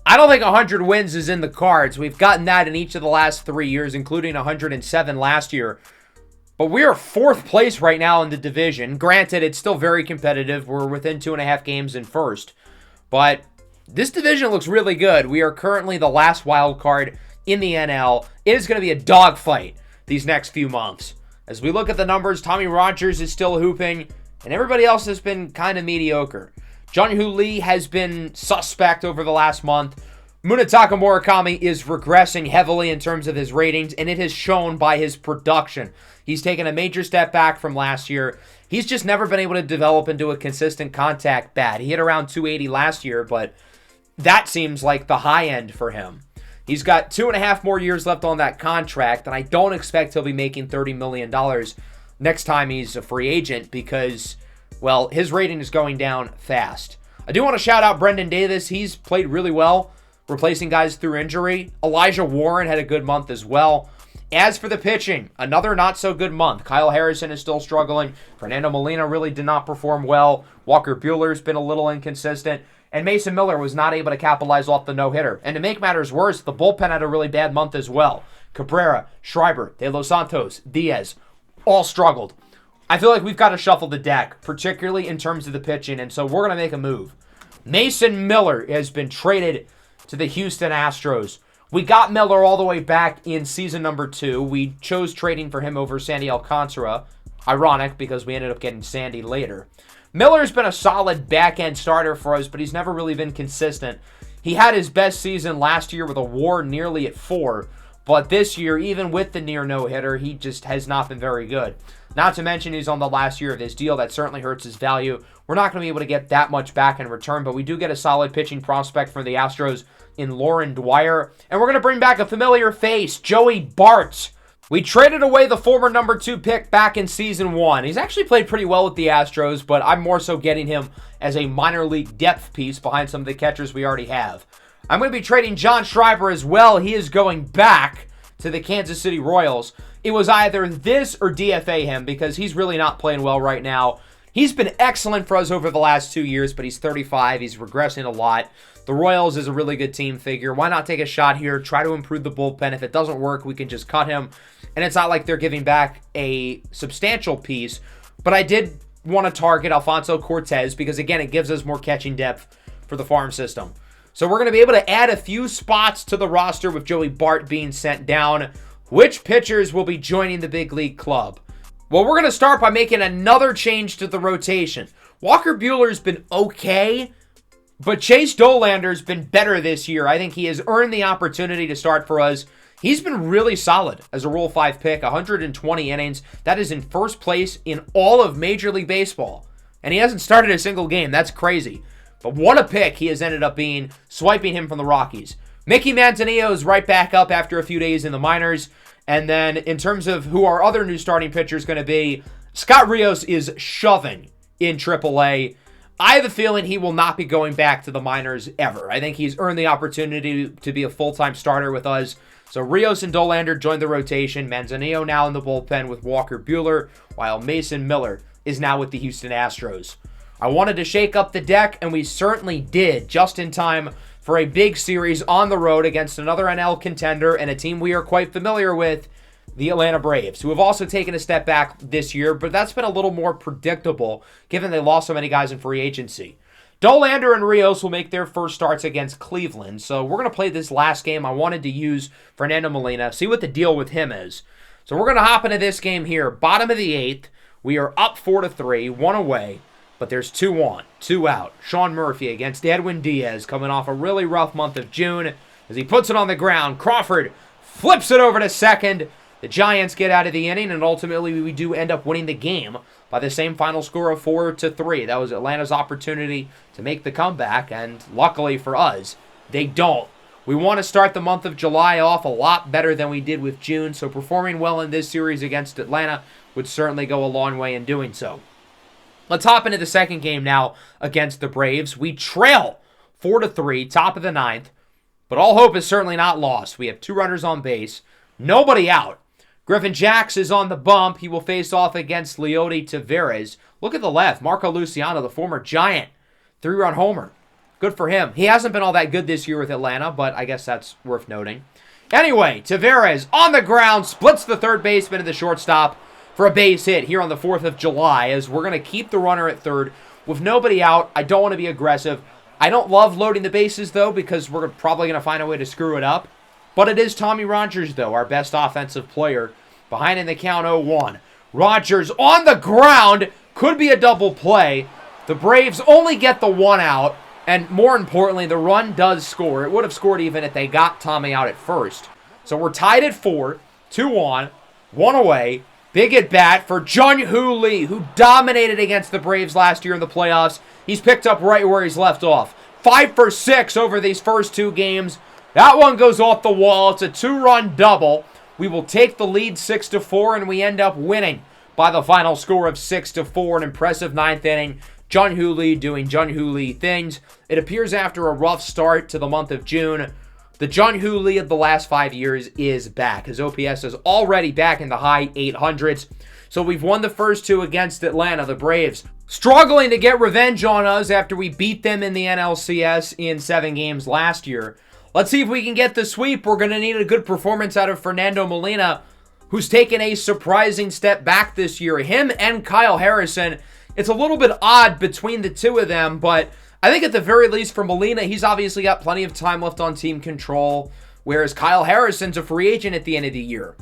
I don't think 100 wins is in the cards. We've gotten that in each of the last 3 years, including 107 last year. But we are 4th place right now in the division. Granted, it's still very competitive. We're within 2.5 games in first. But this division looks really good. We are currently the last wild card in the NL. It is going to be a dogfight these next few months. As we look at the numbers, Tommy Rogers is still hooping, and everybody else has been kind of mediocre. Jung-Hoo Lee has been suspect over the last month. Munetaka Murakami is regressing heavily in terms of his ratings, and it has shown by his production. He's taken a major step back from last year. He's just never been able to develop into a consistent contact bat. He hit around 280 last year, but that seems like the high end for him. He's got 2.5 more years left on that contract, and I don't expect he'll be making $30 million next time he's a free agent because, well, his rating is going down fast. I do want to shout out Brendan Davis. He's played really well, replacing guys through injury. Elijah Warren had a good month as well. As for the pitching, another not-so-good month. Kyle Harrison is still struggling. Fernando Molina really did not perform well. Walker Buehler's been a little inconsistent. And Mason Miller was not able to capitalize off the no-hitter. And to make matters worse, the bullpen had a really bad month as well. Cabrera, Schreiber, De Los Santos, Diaz, all struggled. I feel like we've got to shuffle the deck, particularly in terms of the pitching, and so we're going to make a move. Mason Miller has been traded to the Houston Astros. We got Miller all the way back in season number 2. We chose trading for him over Sandy Alcantara. Ironic, because we ended up getting Sandy later. Miller's been a solid back-end starter for us, but he's never really been consistent. He had his best season last year with a WAR nearly at 4, but this year, even with the near no-hitter, he just has not been very good. Not to mention he's on the last year of his deal. That certainly hurts his value. We're not going to be able to get that much back in return, but we do get a solid pitching prospect from the Astros in Lauren Dwyer. And we're going to bring back a familiar face, Joey Bart. We traded away the former number 2 pick back in season 1. He's actually played pretty well with the Astros, but I'm more so getting him as a minor league depth piece behind some of the catchers we already have. I'm going to be trading John Schreiber as well. He is going back to the Kansas City Royals. It was either this or DFA him because he's really not playing well right now. He's been excellent for us over the last 2 years, but he's 35. He's regressing a lot. The Royals is a really good team figure. Why not take a shot here, try to improve the bullpen? If it doesn't work, we can just cut him. And it's not like they're giving back a substantial piece, but I did want to target Alfonso Cortez because, again, it gives us more catching depth for the farm system. So we're going to be able to add a few spots to the roster with Joey Bart being sent down. Which pitchers will be joining the big league club? Well, we're going to start by making another change to the rotation. Walker Buehler's been okay, but Chase Dolander's been better this year. I think he has earned the opportunity to start for us. He's been really solid as a Rule 5 pick, 120 innings. That is in first place in all of Major League Baseball. And he hasn't started a single game. That's crazy. But what a pick he has ended up being, swiping him from the Rockies. Mickey Manzanillo is right back up after a few days in the minors. And then in terms of who our other new starting pitcher is going to be, Scott Rios is shoving in AAA. I have a feeling he will not be going back to the minors ever. I think he's earned the opportunity to be a full-time starter with us. So Rios and Dolander joined the rotation. Manzanillo now in the bullpen with Walker Buehler, while Mason Miller is now with the Houston Astros. I wanted to shake up the deck, and we certainly did, just in time for a big series on the road against another NL contender and a team we are quite familiar with, the Atlanta Braves, who have also taken a step back this year, but that's been a little more predictable given they lost so many guys in free agency. Dolander and Rios will make their first starts against Cleveland, so we're going to play this last game. I wanted to use Fernando Molina, see what the deal with him is. So we're going to hop into this game here. Bottom of the 8th, we are up 4-3, 1 away, but there's 2 on, 2 out. Sean Murphy against Edwin Diaz, coming off a really rough month of June. As he puts it on the ground, Crawford flips it over to second. The Giants get out of the inning, and ultimately we do end up winning the game by the same final score of 4-3. That was Atlanta's opportunity to make the comeback, and luckily for us, they don't. We want to start the month of July off a lot better than we did with June, so performing well in this series against Atlanta would certainly go a long way in doing so. Let's hop into the second game now against the Braves. We trail 4-3, top of the 9th, but all hope is certainly not lost. We have 2 runners on base, nobody out. Griffin Jax is on the bump. He will face off against Leody Taveras. Look at the left. Marco Luciano, the former Giant, 3-run homer. Good for him. He hasn't been all that good this year with Atlanta, but I guess that's worth noting. Anyway, Taveras on the ground, splits the third baseman and the shortstop for a base hit here on the 4th of July, as we're going to keep the runner at third with nobody out. I don't want to be aggressive. I don't love loading the bases, though, because we're probably going to find a way to screw it up. But it is Tommy Rogers, though, our best offensive player, behind in the count 0-1. Rogers on the ground, could be a double play. The Braves only get the 1 out, and more importantly, the run does score. It would have scored even if they got Tommy out at first. So we're tied at 4, 2 on, 1 away. Big at bat for Jung-Hoo Lee, who dominated against the Braves last year in the playoffs. He's picked up right where he's left off. 5 for 6 over these first 2 games. That one goes off the wall. It's a 2-run double. We will take the lead 6-4, and we end up winning by the final score of 6-4. An impressive 9th inning. Jung-Hoo Lee doing Jung-Hoo Lee things. It appears after a rough start to the month of June, the Jung-Hoo Lee of the last 5 years is back. His OPS is already back in the high 800s. So we've won the first 2 against Atlanta, the Braves, struggling to get revenge on us after we beat them in the NLCS in 7 games last year. Let's see if we can get the sweep. We're going to need a good performance out of Fernando Molina. who's taken a surprising step back this year. Him and Kyle Harrison, it's a little bit odd between the two of them, but I think at the very least for Molina, he's obviously got plenty of time left on team control, whereas Kyle Harrison's a free agent at the end of the year.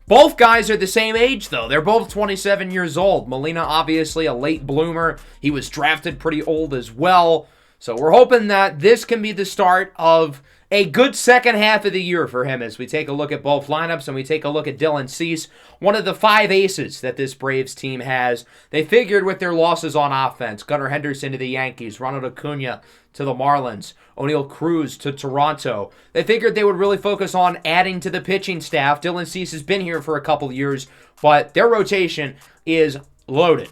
Both guys are the same age, though. They're both 27 years old. Molina, obviously, a late bloomer. He was drafted pretty old as well. So we're hoping that this can be the start of a good second half of the year for him as we take a look at both lineups and we take a look at Dylan Cease, one of the 5 aces that this Braves team has. They figured with their losses on offense, Gunnar Henderson to the Yankees, Ronald Acuna to the Marlins, O'Neal Cruz to Toronto. They figured they would really focus on adding to the pitching staff. Dylan Cease has been here for a couple years, but their rotation is loaded.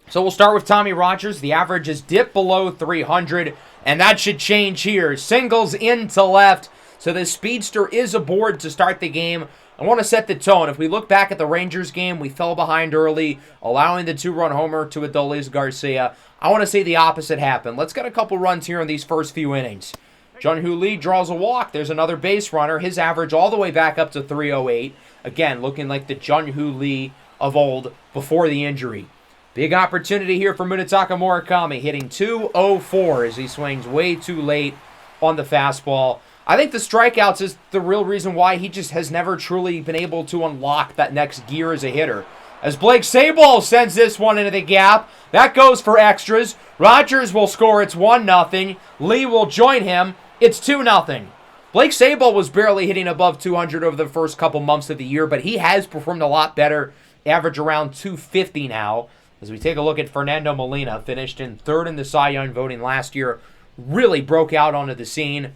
So we'll start with Tommy Rogers. The average is dipped below 300, and that should change here. Singles into left, so the speedster is aboard to start the game. I want to set the tone. If we look back at the Rangers game, we fell behind early, allowing the 2-run homer to Adolis Garcia. I want to see the opposite happen. Let's get a couple runs here in these first few innings. Jung-Hoo Lee draws a walk. There's another base runner. His average all the way back up to 308. Again, looking like the Jung-Hoo Lee of old before the injury. Big opportunity here for Munetaka Murakami, hitting 204 as he swings way too late on the fastball. I think the strikeouts is the real reason why he just has never truly been able to unlock that next gear as a hitter. As Blake Sabol sends this one into the gap, that goes for extras. Rogers will score, it's 1-0. Lee will join him, it's 2-0. Blake Sabol was barely hitting above 200 over the first couple months of the year, but he has performed a lot better, average around 250 now. As we take a look at Fernando Molina, finished in 3rd in the Cy Young voting last year, really broke out onto the scene,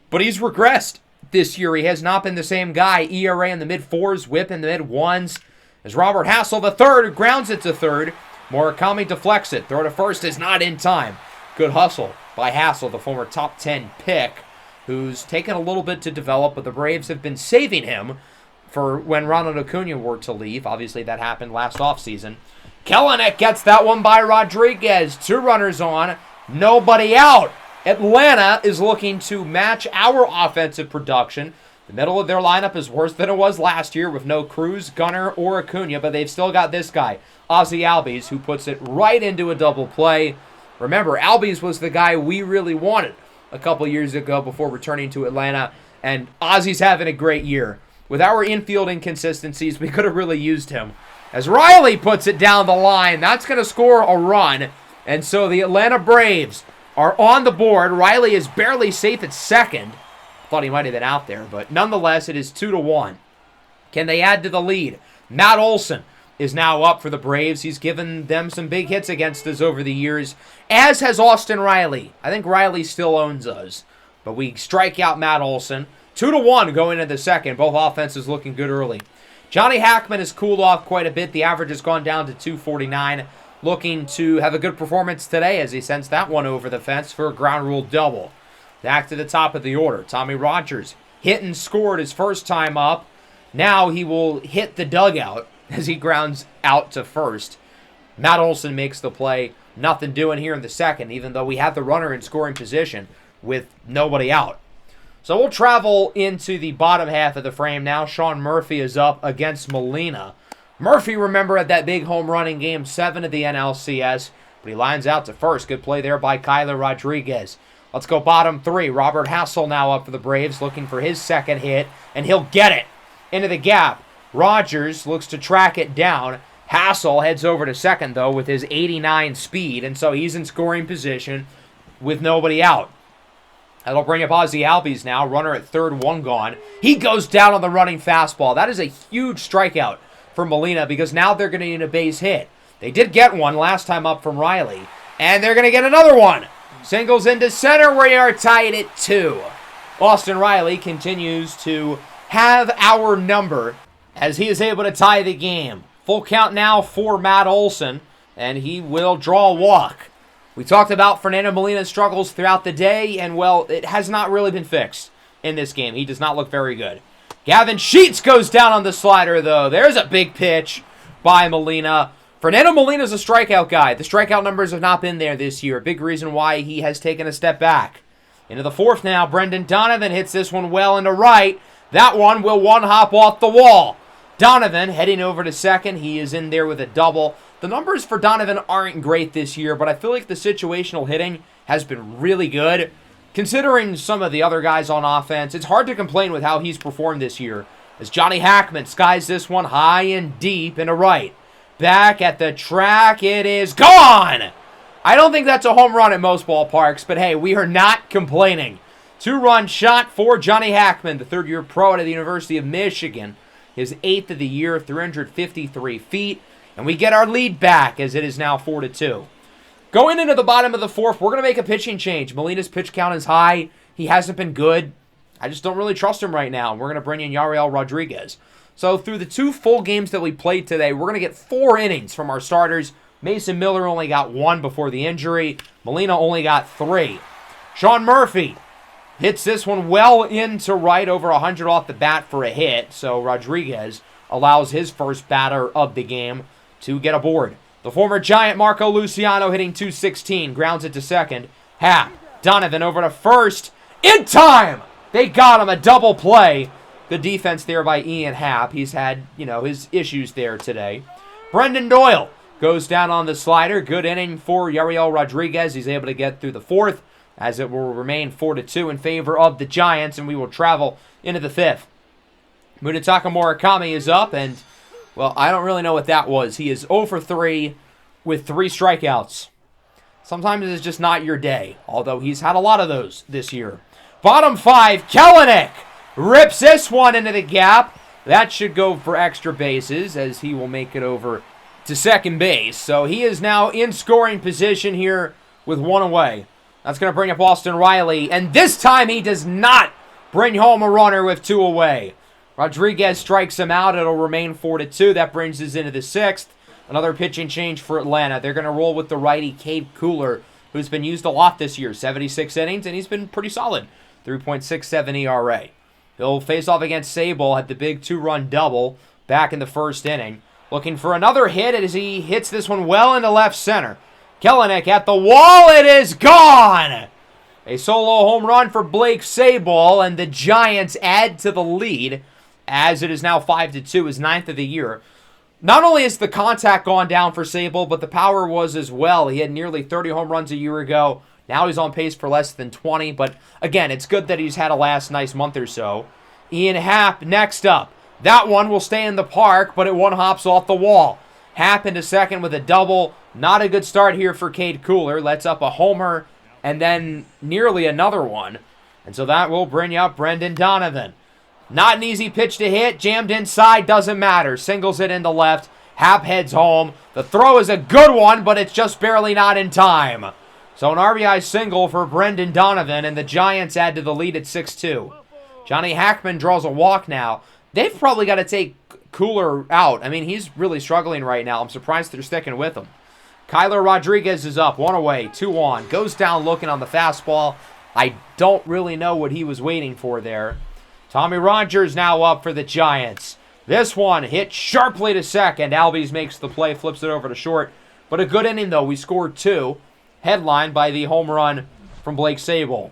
but he's regressed this year. He has not been the same guy. ERA in the mid-4s, whip in the mid-1s. As Robert Hassel, the third, grounds it to third. Murakami deflects it. Throw to first is not in time. Good hustle by Hassel, the former top 10 pick, who's taken a little bit to develop, but the Braves have been saving him for when Ronald Acuna were to leave. Obviously, that happened last offseason. Kelenic gets that one by Rodriguez. 2 runners on, nobody out. Atlanta is looking to match our offensive production. The middle of their lineup is worse than it was last year with no Cruz, Gunnar, or Acuna, but they've still got this guy, Ozzie Albies, who puts it right into a double play. Remember, Albies was the guy we really wanted a couple years ago before returning to Atlanta, and Ozzie's having a great year. With our infield inconsistencies, we could have really used him. As Riley puts it down the line, that's going to score a run. And so the Atlanta Braves are on the board. Riley is barely safe at second. Thought he might have been out there, but nonetheless, it is 2-1. Can they add to the lead? Matt Olson is now up for the Braves. He's given them some big hits against us over the years, as has Austin Riley. I think Riley still owns us, but we strike out Matt Olson. 2-1 going into the second. Both offenses looking good early. Johnny Hackman has cooled off quite a bit. The average has gone down to 249. Looking to have a good performance today as he sends that one over the fence for a ground rule double. Back to the top of the order. Tommy Rogers hit and scored his first time up. Now he will hit the dugout as he grounds out to first. Matt Olson makes the play. Nothing doing here in the second, even though we have the runner in scoring position with nobody out. So we'll travel into the bottom half of the frame now. Sean Murphy is up against Molina. Murphy, remember, at that big home run in Game 7 of the NLCS, but he lines out to first. Good play there by Kyler Rodriguez. Let's go bottom 3. Robert Hassel now up for the Braves, looking for his second hit, and he'll get it into the gap. Rogers looks to track it down. Hassel heads over to second, though, with his 89 speed, and so he's in scoring position with nobody out. That'll bring up Ozzie Albies now. Runner at third, 1 gone. He goes down on the running fastball. That is a huge strikeout for Molina because now they're going to need a base hit. They did get one last time up from Riley, and they're going to get another one. Singles into center. We are tied at 2. Austin Riley continues to have our number as he is able to tie the game. Full count now for Matt Olson, and he will draw a walk. We talked about Fernando Molina's struggles throughout the day, and, well, it has not really been fixed in this game. He does not look very good. Gavin Sheets goes down on the slider, though. There's a big pitch by Molina. Fernando Molina's a strikeout guy. The strikeout numbers have not been there this year. Big reason why he has taken a step back. Into the fourth now. Brendan Donovan hits this one well into right. That one will one-hop off the wall. Donovan heading over to second. He is in there with a double. The numbers for Donovan aren't great this year, but I feel like the situational hitting has been really good. Considering some of the other guys on offense, it's hard to complain with how he's performed this year. As Johnny Hackman skies this one high and deep into right. Back at the track, it is gone! I don't think that's a home run at most ballparks, but hey, we are not complaining. 2-run shot for Johnny Hackman, the third-year pro out of the University of Michigan. His 8th of the year, 353 feet. And we get our lead back as it is now 4-2. Going into the bottom of the fourth, we're going to make a pitching change. Molina's pitch count is high. He hasn't been good. I just don't really trust him right now. We're going to bring in Yariel Rodriguez. So through the 2 full games that we played today, we're going to get 4 innings from our starters. Mason Miller only got 1 before the injury. Molina only got 3. Sean Murphy hits this one well into right, over 100 off the bat for a hit. So Rodriguez allows his first batter of the game to get aboard. The former Giant Marco Luciano hitting .216, grounds it to second. Happ, Donovan over to first, in time! They got him, a double play. Good defense there by Ian Happ. He's had, his issues there today. Brendan Doyle goes down on the slider. Good inning for Yariel Rodriguez. He's able to get through the fourth, as it will remain 4-2 in favor of the Giants, and we will travel into the fifth. Munetaka Murakami is up, and well, I don't really know what that was. He is 0 for 3 with 3 strikeouts. Sometimes it's just not your day, although he's had a lot of those this year. Bottom 5, Kelenic rips this one into the gap. That should go for extra bases as he will make it over to second base. So he is now in scoring position here with 1 away. That's going to bring up Austin Riley, and this time he does not bring home a runner with 2 away. Rodriguez strikes him out. It'll remain 4-2. That brings us into the 6th. Another pitching change for Atlanta. They're going to roll with the righty Cade Cooler, who's been used a lot this year. 76 innings, and he's been pretty solid. 3.67 ERA. He'll face off against Sable at the big 2-run double back in the first inning. Looking for another hit as he hits this one well into left center. Kelenic at the wall. It is gone! A solo home run for Blake Sable, and the Giants add to the lead, as it is now 5-2, his 9th of the year. Not only has the contact gone down for Sable, but the power was as well. He had nearly 30 home runs a year ago. Now he's on pace for less than 20. But again, it's good that he's had a last nice month or so. Ian Happ next up. That one will stay in the park, but it one hops off the wall. Happ into second with a double. Not a good start here for Cade Cooler. Lets up a homer and then nearly another one. And so that will bring up Brendan Donovan. Not an easy pitch to hit. Jammed inside. Doesn't matter. Singles it into left. Happ heads home. The throw is a good one, but it's just barely not in time. So an RBI single for Brendan Donovan, and the Giants add to the lead at 6-2. Johnny Hackman draws a walk now. They've probably got to take Cooler out. I mean, he's really struggling right now. I'm surprised they're sticking with him. Kyler Rodriguez is up. 1 away, 2 on. Goes down looking on the fastball. I don't really know what he was waiting for there. Tommy Rogers now up for the Giants. This one hit sharply to second. Albies makes the play, flips it over to short. But a good inning, though. We scored 2. Headlined by the home run from Blake Sable.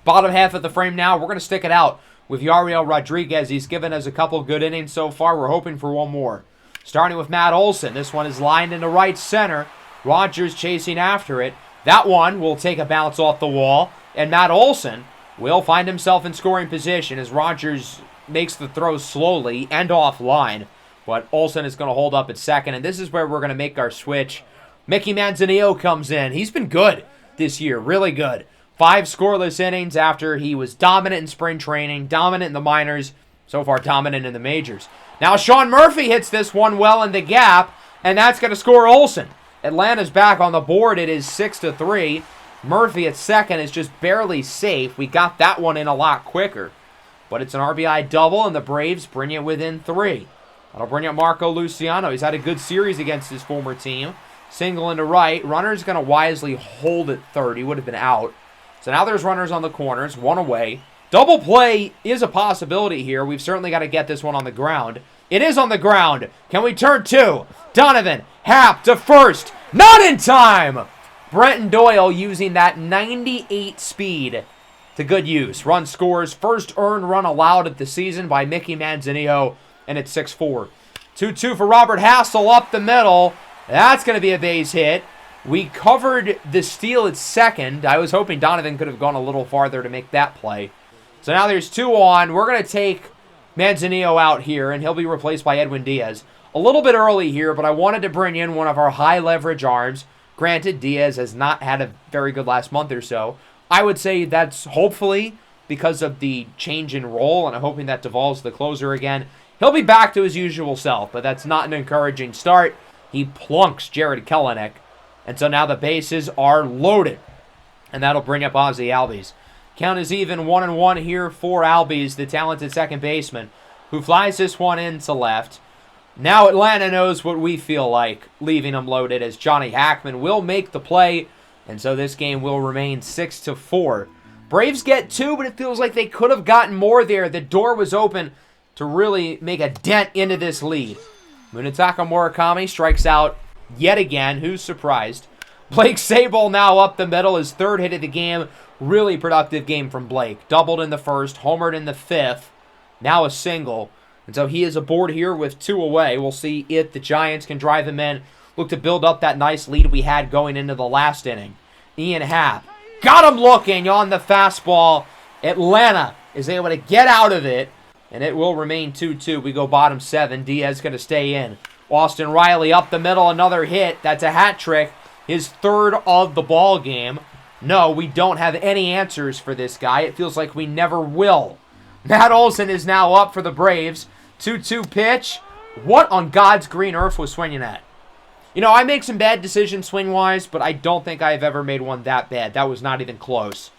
Bottom half of the frame now. We're going to stick it out with Yariel Rodriguez. He's given us a couple good innings so far. We're hoping for one more. Starting with Matt Olson. This one is lined into right center. Rogers chasing after it. That one will take a bounce off the wall. And Matt Olson will find himself in scoring position as Rogers makes the throw slowly and offline. But Olson is going to hold up at second. And this is where we're going to make our switch. Mickey Manzanillo comes in. He's been good this year. Really good. 5 scoreless innings after he was dominant in spring training, dominant in the minors, so far dominant in the majors. Now Sean Murphy hits this one well in the gap, and that's going to score Olson. Atlanta's back on the board. It is 6-3. Murphy at second is just barely safe. We got that one in a lot quicker. But it's an RBI double, and the Braves bring it within 3. That'll bring up Marco Luciano. He's had a good series against his former team. Single into right. Runner's going to wisely hold at third. He would have been out. So now there's runners on the corners. 1 away. Double play is a possibility here. We've certainly got to get this one on the ground. It is on the ground. Can we turn 2? Donovan. Happ to first. Not in time! Brenton Doyle using that 98 speed to good use. Run scores. First earned run allowed of the season by Mickey Manzanillo. and it's 6-4. 2-2 for Robert Hassel up the middle. That's going to be a base hit. We covered the steal at second. I was hoping Donovan could have gone a little farther to make that play. So now there's 2 on. We're going to take Manzanillo out here, and he'll be replaced by Edwin Diaz. A little bit early here, but I wanted to bring in one of our high leverage arms. Granted, Diaz has not had a very good last month or so. I would say that's hopefully because of the change in role, and I'm hoping that Duvall's the closer again. He'll be back to his usual self, but that's not an encouraging start. He plunks Jared Kelenic, and so now the bases are loaded, and that'll bring up Ozzie Albies. Count is even 1-1 here for Albies, the talented second baseman, who flies this one into left. Now Atlanta knows what we feel like, leaving them loaded, as Johnny Hackman will make the play, and so this game will remain 6-4. Braves get 2, but it feels like they could have gotten more there. The door was open to really make a dent into this lead. Munetaka Murakami strikes out yet again. Who's surprised? Blake Sabol now up the middle, his 3rd hit of the game. Really productive game from Blake. Doubled in the 1st, homered in the 5th. Now a single. And so he is aboard here with 2 away. We'll see if the Giants can drive him in. Look to build up that nice lead we had going into the last inning. Ian Happ got him looking on the fastball. Atlanta is able to get out of it, and it will remain 2-2. We go bottom 7. Diaz going to stay in. Austin Riley up the middle, another hit. That's a hat trick. His 3rd of the ball game. No, we don't have any answers for this guy. It feels like we never will. Matt Olson is now up for the Braves. 2-2 pitch. What on God's green earth was swinging at? You know, I make some bad decisions swing-wise, but I don't think I've ever made one that bad. That was not even close.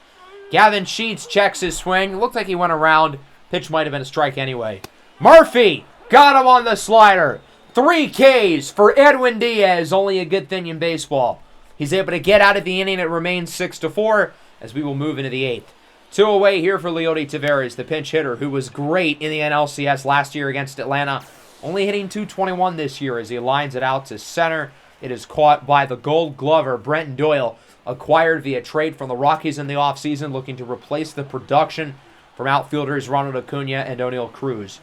Gavin Sheets checks his swing. Looked like he went around. Pitch might have been a strike anyway. Murphy got him on the slider. 3 Ks for Edwin Diaz. Only a good thing in baseball. He's able to get out of the inning. It remains 6-4 as we will move into the 8th. 2 away here for Leody Taveras, the pinch hitter, who was great in the NLCS last year against Atlanta. Only hitting .221 this year as he lines it out to center. It is caught by the Gold Glover, Brenton Doyle, acquired via trade from the Rockies in the offseason, looking to replace the production from outfielders Ronald Acuna and O'Neal Cruz.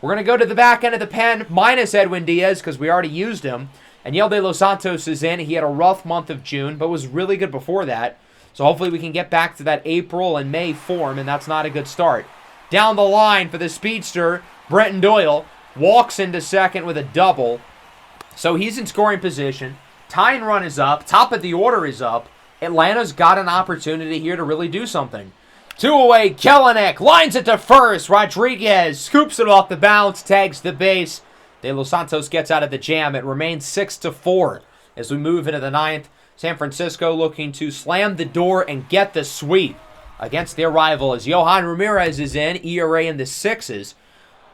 We're going to go to the back end of the pen, minus Edwin Diaz, because we already used him. And Yel De Los Santos is in. He had a rough month of June, but was really good before that. So hopefully we can get back to that April and May form, and that's not a good start. Down the line for the speedster, Brenton Doyle walks into second with a double. So he's in scoring position. Tying run is up. Top of the order is up. Atlanta's got an opportunity here to really do something. 2 away, Kelenic lines it to first. Rodriguez scoops it off the bounce, tags the base. De Los Santos gets out of the jam. It remains 6-4 as we move into the 9th. San Francisco looking to slam the door and get the sweep against their rival as Yohan Ramirez is in, ERA in the 6s.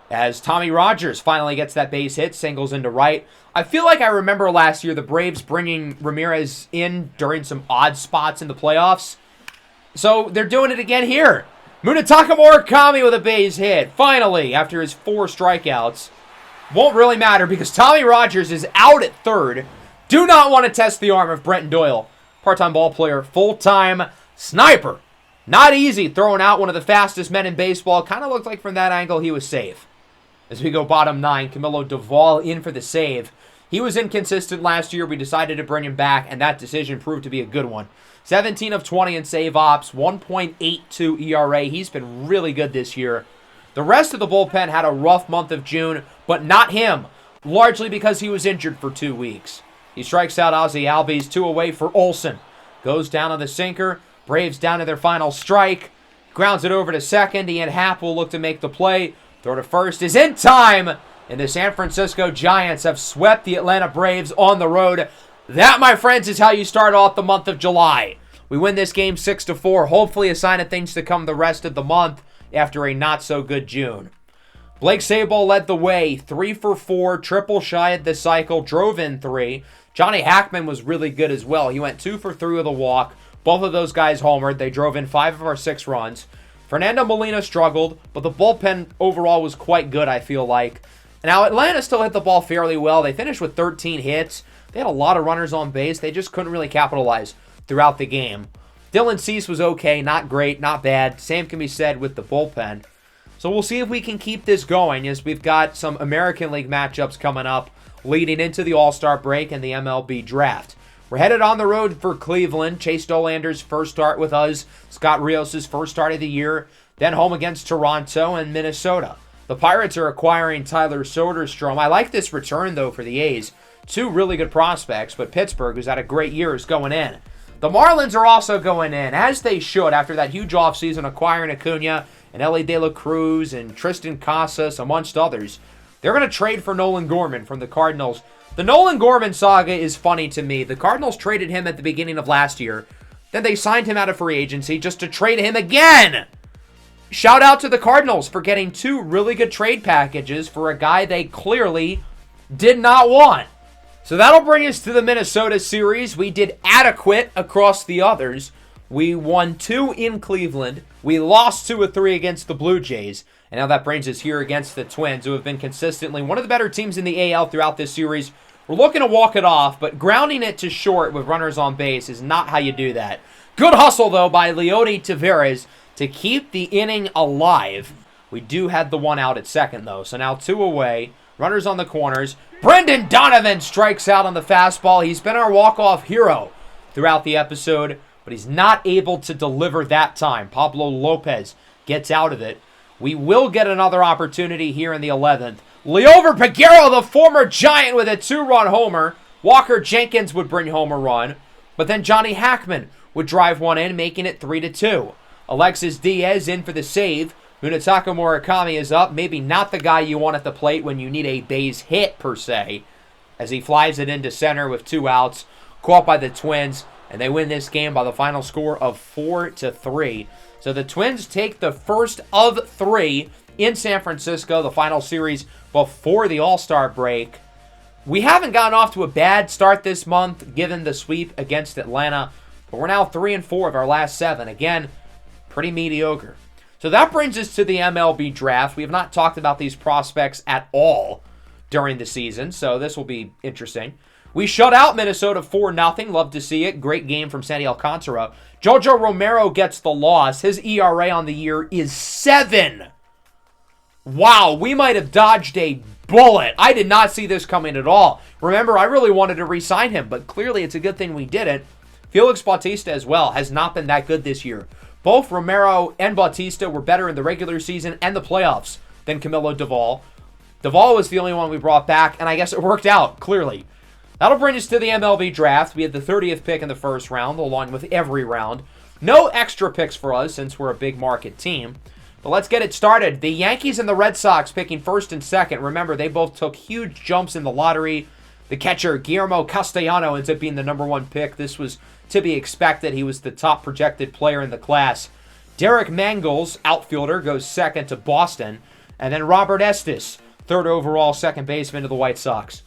As Tommy Rogers finally gets that base hit, singles into right. I feel like I remember last year the Braves bringing Ramirez in during some odd spots in the playoffs. So they're doing it again here. Munetaka Murakami with a base hit. Finally, after his 4 strikeouts. Won't really matter because Tommy Rogers is out at third. Do not want to test the arm of Brenton Doyle. Part-time ball player, full-time sniper. Not easy throwing out one of the fastest men in baseball. Kind of looked like from that angle he was safe. As we go bottom 9, Camilo Duvall in for the save. He was inconsistent last year. We decided to bring him back, and that decision proved to be a good one. 17 of 20 in save ops, 1.82 ERA. He's been really good this year. The rest of the bullpen had a rough month of June, but not him, largely because he was injured for 2 weeks. He strikes out Ozzie Albies, 2 away for Olson. Goes down on the sinker. Braves down to their final strike. Grounds it over to second. Ian Happ will look to make the play. Throw to first is in time. And the San Francisco Giants have swept the Atlanta Braves on the road. That, my friends, is how you start off the month of July. We win this game 6-4. Hopefully a sign of things to come the rest of the month after a not-so-good June. Blake Sabol led the way, 3 for 4, triple shy of the cycle, drove in 3. Johnny Hackman was really good as well. He went 2 for 3 with a walk. Both of those guys homered. They drove in 5 of our 6 runs. Fernando Molina struggled, but the bullpen overall was quite good, I feel like. Now, Atlanta still hit the ball fairly well. They finished with 13 hits. They had a lot of runners on base. They just couldn't really capitalize throughout the game. Dylan Cease was okay, not great, not bad. Same can be said with the bullpen. So we'll see if we can keep this going, as we've got some American League matchups coming up leading into the All-Star break and the MLB draft. We're headed on the road for Cleveland. Chase Dolander's first start with us. Scott Rios' first start of the year. Then home against Toronto and Minnesota. The Pirates are acquiring Tyler Soderstrom. I like this return, though, for the A's. Two really good prospects, but Pittsburgh, who's had a great year, is going in. The Marlins are also going in, as they should, after that huge offseason acquiring Acuna and Ellie De La Cruz and Tristan Casas, amongst others. They're going to trade for Nolan Gorman from the Cardinals. The Nolan Gorman saga is funny to me. The Cardinals traded him at the beginning of last year. Then they signed him out of free agency just to trade him again. Shout out to the Cardinals for getting two really good trade packages for a guy they clearly did not want. So that'll bring us to the Minnesota series. We did adequate across the others. We won 2 in Cleveland. We lost 2 of 3 against the Blue Jays. And now that brings us here against the Twins, who have been consistently one of the better teams in the AL throughout this series. We're looking to walk it off, but grounding it to short with runners on base is not how you do that. Good hustle, though, by Leody Taveras to keep the inning alive. We do have the one out at second, though, so now 2 away. Runners on the corners. Brendan Donovan strikes out on the fastball. He's been our walk-off hero throughout the episode, but he's not able to deliver that time. Pablo Lopez gets out of it. We will get another opportunity here in the 11th. Liover Peguero, the former Giant, with a 2-run homer. Walker Jenkins would bring home a run, but then Johnny Hackman would drive one in, making it 3-2. Alexis Diaz in for the save. Munetaka Murakami is up. Maybe not the guy you want at the plate when you need a base hit, per se, as he flies it into center with 2 outs. Caught by the Twins, and they win this game by the final score of 4-3. So the Twins take the first of 3 in San Francisco, the final series before the All-Star break. We haven't gotten off to a bad start this month, given the sweep against Atlanta, but we're now 3-4 of our last 7. Again, pretty mediocre. So that brings us to the MLB draft. We have not talked about these prospects at all during the season, so this will be interesting. We shut out Minnesota 4-0. Love to see it. Great game from Sandy Alcantara. Jojo Romero gets the loss. His ERA on the year is 7. Wow, we might have dodged a bullet. I did not see this coming at all. Remember, I really wanted to re-sign him, but clearly it's a good thing we didn't. Felix Bautista as well has not been that good this year. Both Romero and Bautista were better in the regular season and the playoffs than Camilo Doval. Doval was the only one we brought back, and I guess it worked out, clearly. That'll bring us to the MLB draft. We had the 30th pick in the first round, along with every round. No extra picks for us since we're a big market team. But let's get it started. The Yankees and the Red Sox picking first and second. Remember, they both took huge jumps in the lottery. The catcher, Guillermo Castellano, ends up being the number 1 pick. This was to be expected. He was the top projected player in the class. Derek Mangels, outfielder, goes second to Boston. And then Robert Estes, third overall second baseman to the White Sox.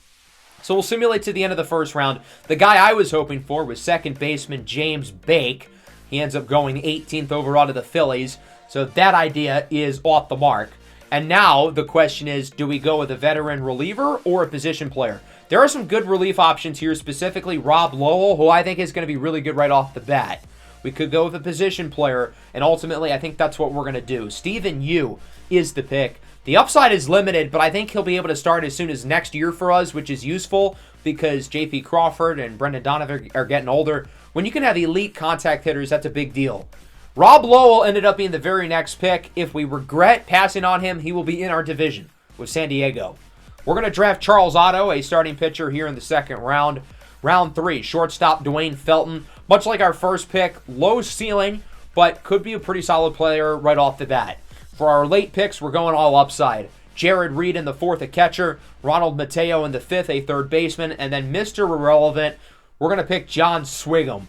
So we'll simulate to the end of the first round. The guy I was hoping for was second baseman James Bake. He ends up going 18th overall to the Phillies. So that idea is off the mark. And now the question is, do we go with a veteran reliever or a position player? There are some good relief options here, specifically Rob Lowell, who I think is going to be really good right off the bat. We could go with a position player, and ultimately I think that's what we're going to do. Stephen Yu is the pick. The upside is limited, but I think he'll be able to start as soon as next year for us, which is useful because J.P. Crawford and Brendan Donovan are getting older. When you can have elite contact hitters, that's a big deal. Rob Lowell ended up being the very next pick. If we regret passing on him, he will be in our division with San Diego. We're going to draft Charles Otto, a starting pitcher, here in the second round. Round 3, shortstop Dwayne Felton. Much like our first pick, low ceiling, but could be a pretty solid player right off the bat. For our late picks, we're going all upside. Jared Reed in the 4th, a catcher. Ronald Mateo in the 5th, a third baseman. And then Mr. Irrelevant, we're going to pick John Swigum.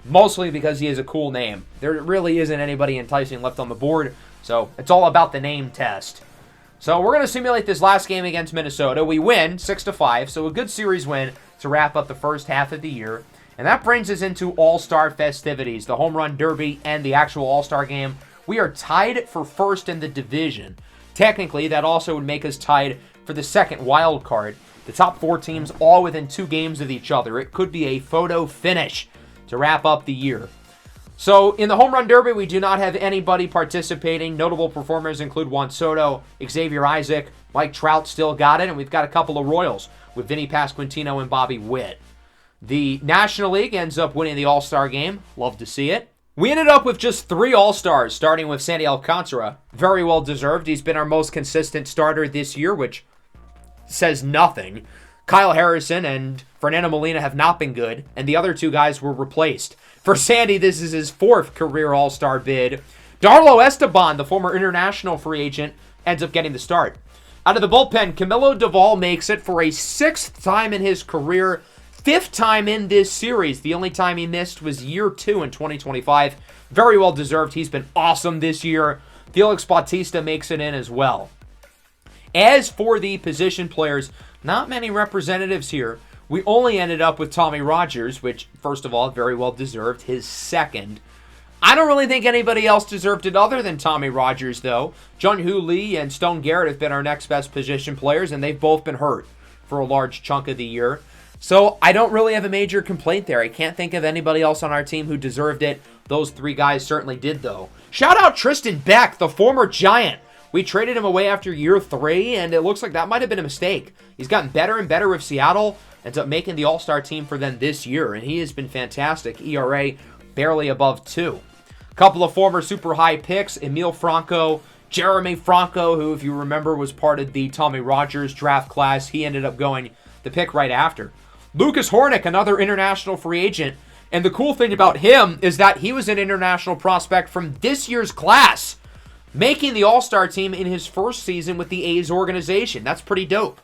Mostly because he has a cool name. There really isn't anybody enticing left on the board, so it's all about the name test. So we're going to simulate this last game against Minnesota. We win 6-5, so a good series win to wrap up the first half of the year. And that brings us into All-Star festivities, the Home Run Derby and the actual All-Star game. We are tied for first in the division. Technically, that also would make us tied for the second wild card. The top 4 teams all within 2 games of each other. It could be a photo finish to wrap up the year. So in the home run derby, we do not have anybody participating. Notable performers include Juan Soto, Xavier Isaac, Mike Trout still got it, and we've got a couple of Royals with Vinny Pasquantino and Bobby Witt. The National League ends up winning the All-Star game. Love to see it. We ended up with just 3 All-Stars, starting with Sandy Alcantara. Very well deserved. He's been our most consistent starter this year, which says nothing. Kyle Harrison and Fernando Molina have not been good, and the other 2 guys were replaced. For Sandy, this is his 4th career All-Star bid. Darlo Esteban, the former international free agent, ends up getting the start. Out of the bullpen, Camilo Doval makes it for a 6th time in his career, 5th time in this series. The only time he missed was year 2 in 2025. Very well deserved. He's been awesome this year. Felix Bautista makes it in as well. As for the position players, not many representatives here. We only ended up with Tommy Rogers, which, first of all, very well deserved, his 2nd. I don't really think anybody else deserved it other than Tommy Rogers, though. Jung-Hoo Lee and Stone Garrett have been our next best position players, and they've both been hurt for a large chunk of the year. So I don't really have a major complaint there. I can't think of anybody else on our team who deserved it. Those 3 guys certainly did, though. Shout out Tristan Beck, the former Giant. We traded him away after year 3, and it looks like that might have been a mistake. He's gotten better and better with Seattle. Ends up making the All-Star team for them this year, and he has been fantastic. ERA barely above 2. A couple of former super high picks, Emil Franco, Jeremy Franco, who, if you remember, was part of the Tommy Rogers draft class. He ended up going the pick right after. Lucas Hornick, another international free agent. And the cool thing about him is that he was an international prospect from this year's class, making the All-Star team in his first season with the A's organization. That's pretty dope.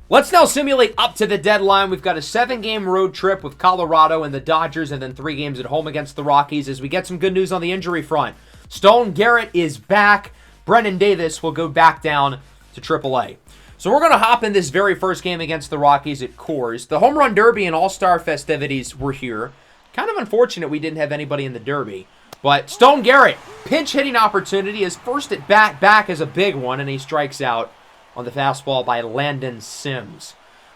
Let's now simulate up to the deadline. We've got a 7-game road trip with Colorado and the Dodgers, and then 3 games at home against the Rockies as we get some good news on the injury front. Stone Garrett is back. Brendan Davis will go back down to AAA. So we're going to hop in this very first game against the Rockies at Coors. The Home Run Derby and All-Star festivities were here. Kind of unfortunate we didn't have anybody in the Derby. But Stone Garrett, pinch hitting opportunity. His first at bat back is a big one, and he strikes out on the fastball by Landon Sims.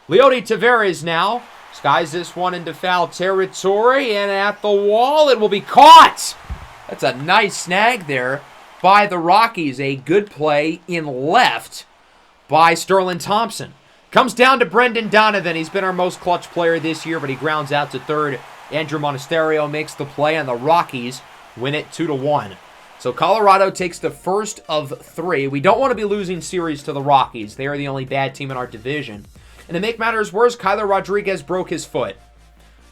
Leody Taveras now skies this one into foul territory, and at the wall it will be caught. That's a nice snag there by the Rockies. A good play in left by Sterling Thompson. Comes down to Brendan Donovan. He's been our most clutch player this year, but he grounds out to third. Andrew Monasterio makes the play, and the Rockies win it 2-1. So Colorado takes the first of 3. We don't want to be losing series to the Rockies. They are the only bad team in our division. And to make matters worse, Kyler Rodriguez broke his foot.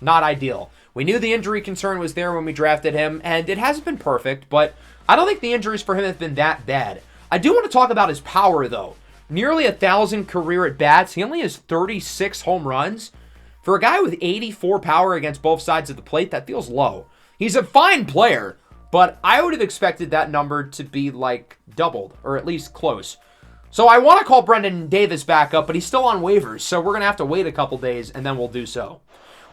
Not ideal. We knew the injury concern was there when we drafted him, and it hasn't been perfect, but I don't think the injuries for him have been that bad. I do want to talk about his power, though. Nearly 1,000 career at-bats. He only has 36 home runs. For a guy with 84 power against both sides of the plate, that feels low. He's a fine player, but I would have expected that number to be, like, doubled, or at least close. So I want to call Brendan Davis back up, but he's still on waivers, so we're going to have to wait a couple days, and then we'll do so.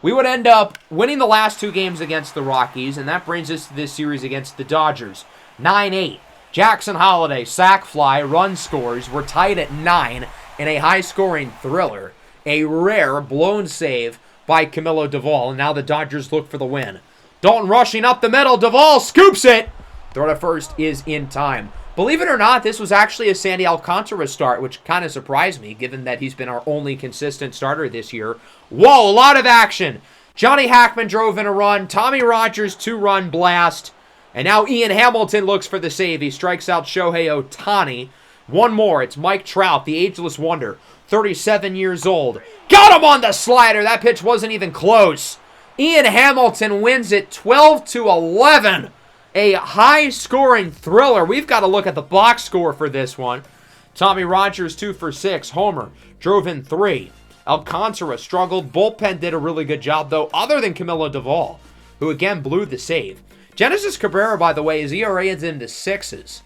We would end up winning the last 2 games against the Rockies, and that brings us to this series against the Dodgers. 9-8. Jackson Holliday, sac fly, run scores. We're tied at 9 in a high-scoring thriller. A rare blown save by Camilo Doval, and now the Dodgers look for the win. Dalton rushing up the middle. Doval scoops it. Throw to first is in time. Believe it or not, this was actually a Sandy Alcantara start, which kind of surprised me, given that he's been our only consistent starter this year. Whoa, a lot of action. Johnny Hackman drove in a run. Tommy Rogers, 2-run blast. And now Ian Hamilton looks for the save. He strikes out Shohei Ohtani. One more. It's Mike Trout, the ageless wonder. 37 years old. Got him on the slider. That pitch wasn't even close. Ian Hamilton wins it 12-11. A high-scoring thriller. We've got to look at the box score for this one. Tommy Rogers, 2 for 6. Homer drove in 3. Alcantara struggled. Bullpen did a really good job, though, other than Camilo Doval, who again blew the save. Genesis Cabrera, by the way, his ERA is into 6s.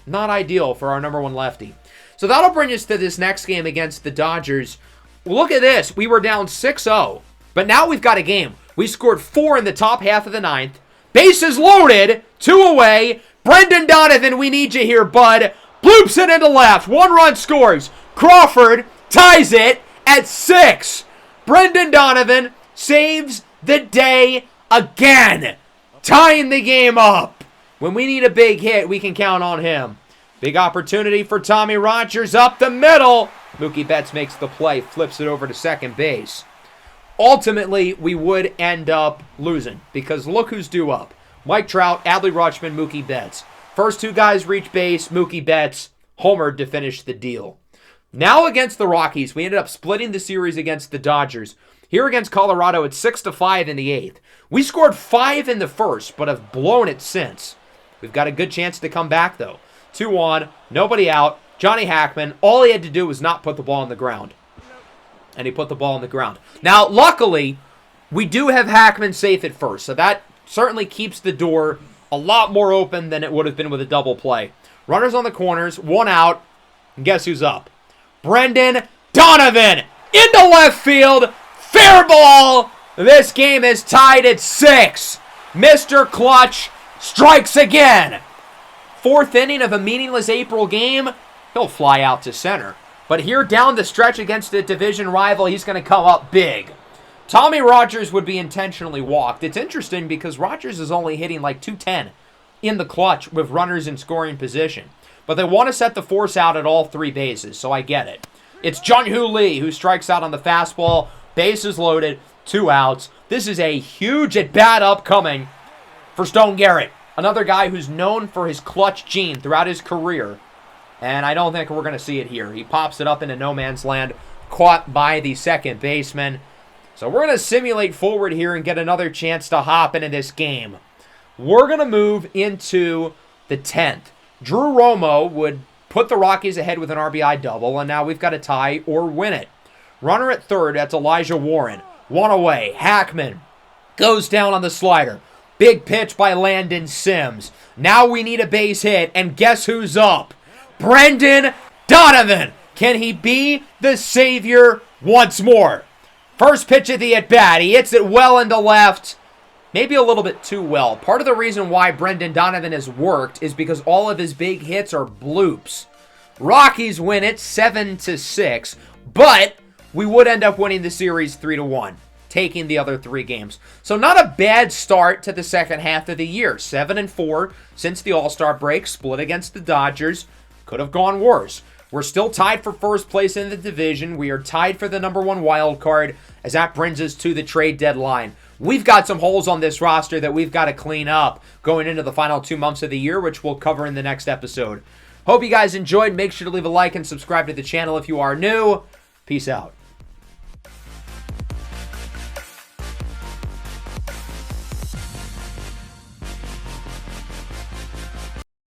Not ideal for our number 1 lefty. So that'll bring us to this next game against the Dodgers. Look at this. We were down 6-0, but now we've got a game. We scored 4 in the top half of the 9th. Bases loaded. 2 away. Brendan Donovan, we need you here, bud. Bloops it into left. 1 run scores. Crawford ties it at 6. Brendan Donovan saves the day again. tying the game up. When we need a big hit, we can count on him. Big opportunity for Tommy Rogers up the middle. Mookie Betts makes the play, flips it over to second base. Ultimately, we would end up losing because look who's due up. Mike Trout, Adley Rutschman, Mookie Betts. First two guys reach base, Mookie Betts homered to finish the deal. Now against the Rockies, we ended up splitting the series against the Dodgers. Here against Colorado, it's 6-5 in the 8th. We scored 5 in the first, but have blown it since. We've got a good chance to come back, though. 2 on, nobody out. Johnny Hackman, all he had to do was not put the ball on the ground. And he put the ball on the ground. Now, luckily, we do have Hackman safe at first, so that certainly keeps the door a lot more open than it would have been with a double play. Runners on the corners, 1 out, and guess who's up? Brendan Donovan into left field. Fair ball. This game is tied at 6. Mr. Clutch strikes again. 4th inning of a meaningless April game. He'll fly out to center. But here down the stretch against a division rival, he's going to come up big. Tommy Rogers would be intentionally walked. It's interesting because Rogers is only hitting like .210 in the clutch with runners in scoring position. But they want to set the force out at all 3 bases, so I get it. It's Jung-Hoo Lee who strikes out on the fastball. Bases loaded, 2 outs. This is a huge at-bat upcoming for Stone Garrett. Another guy who's known for his clutch gene throughout his career. And I don't think we're going to see it here. He pops it up into no man's land, caught by the second baseman. So we're going to simulate forward here and get another chance to hop into this game. We're going to move into the 10th. Drew Romo would put the Rockies ahead with an RBI double, and now we've got to tie or win it. Runner at third, that's Elijah Warren. 1 away. Hackman goes down on the slider. Big pitch by Landon Sims. Now we need a base hit, and guess who's up? Brendan Donovan. Can he be the savior once more? First pitch of the at-bat. He hits it well into left. Maybe a little bit too well. Part of the reason why Brendan Donovan has worked is because all of his big hits are bloops. Rockies win it 7-6, but we would end up winning the series 3-1, taking the other 3 games. So not a bad start to the second half of the year. 7-4 since the All-Star break, split against the Dodgers. Could have gone worse. We're still tied for first place in the division. We are tied for the #1 wild card as that brings us to the trade deadline. We've got some holes on this roster that we've got to clean up going into the final 2 months of the year, which we'll cover in the next episode. Hope you guys enjoyed. Make sure to leave a like and subscribe to the channel if you are new. Peace out.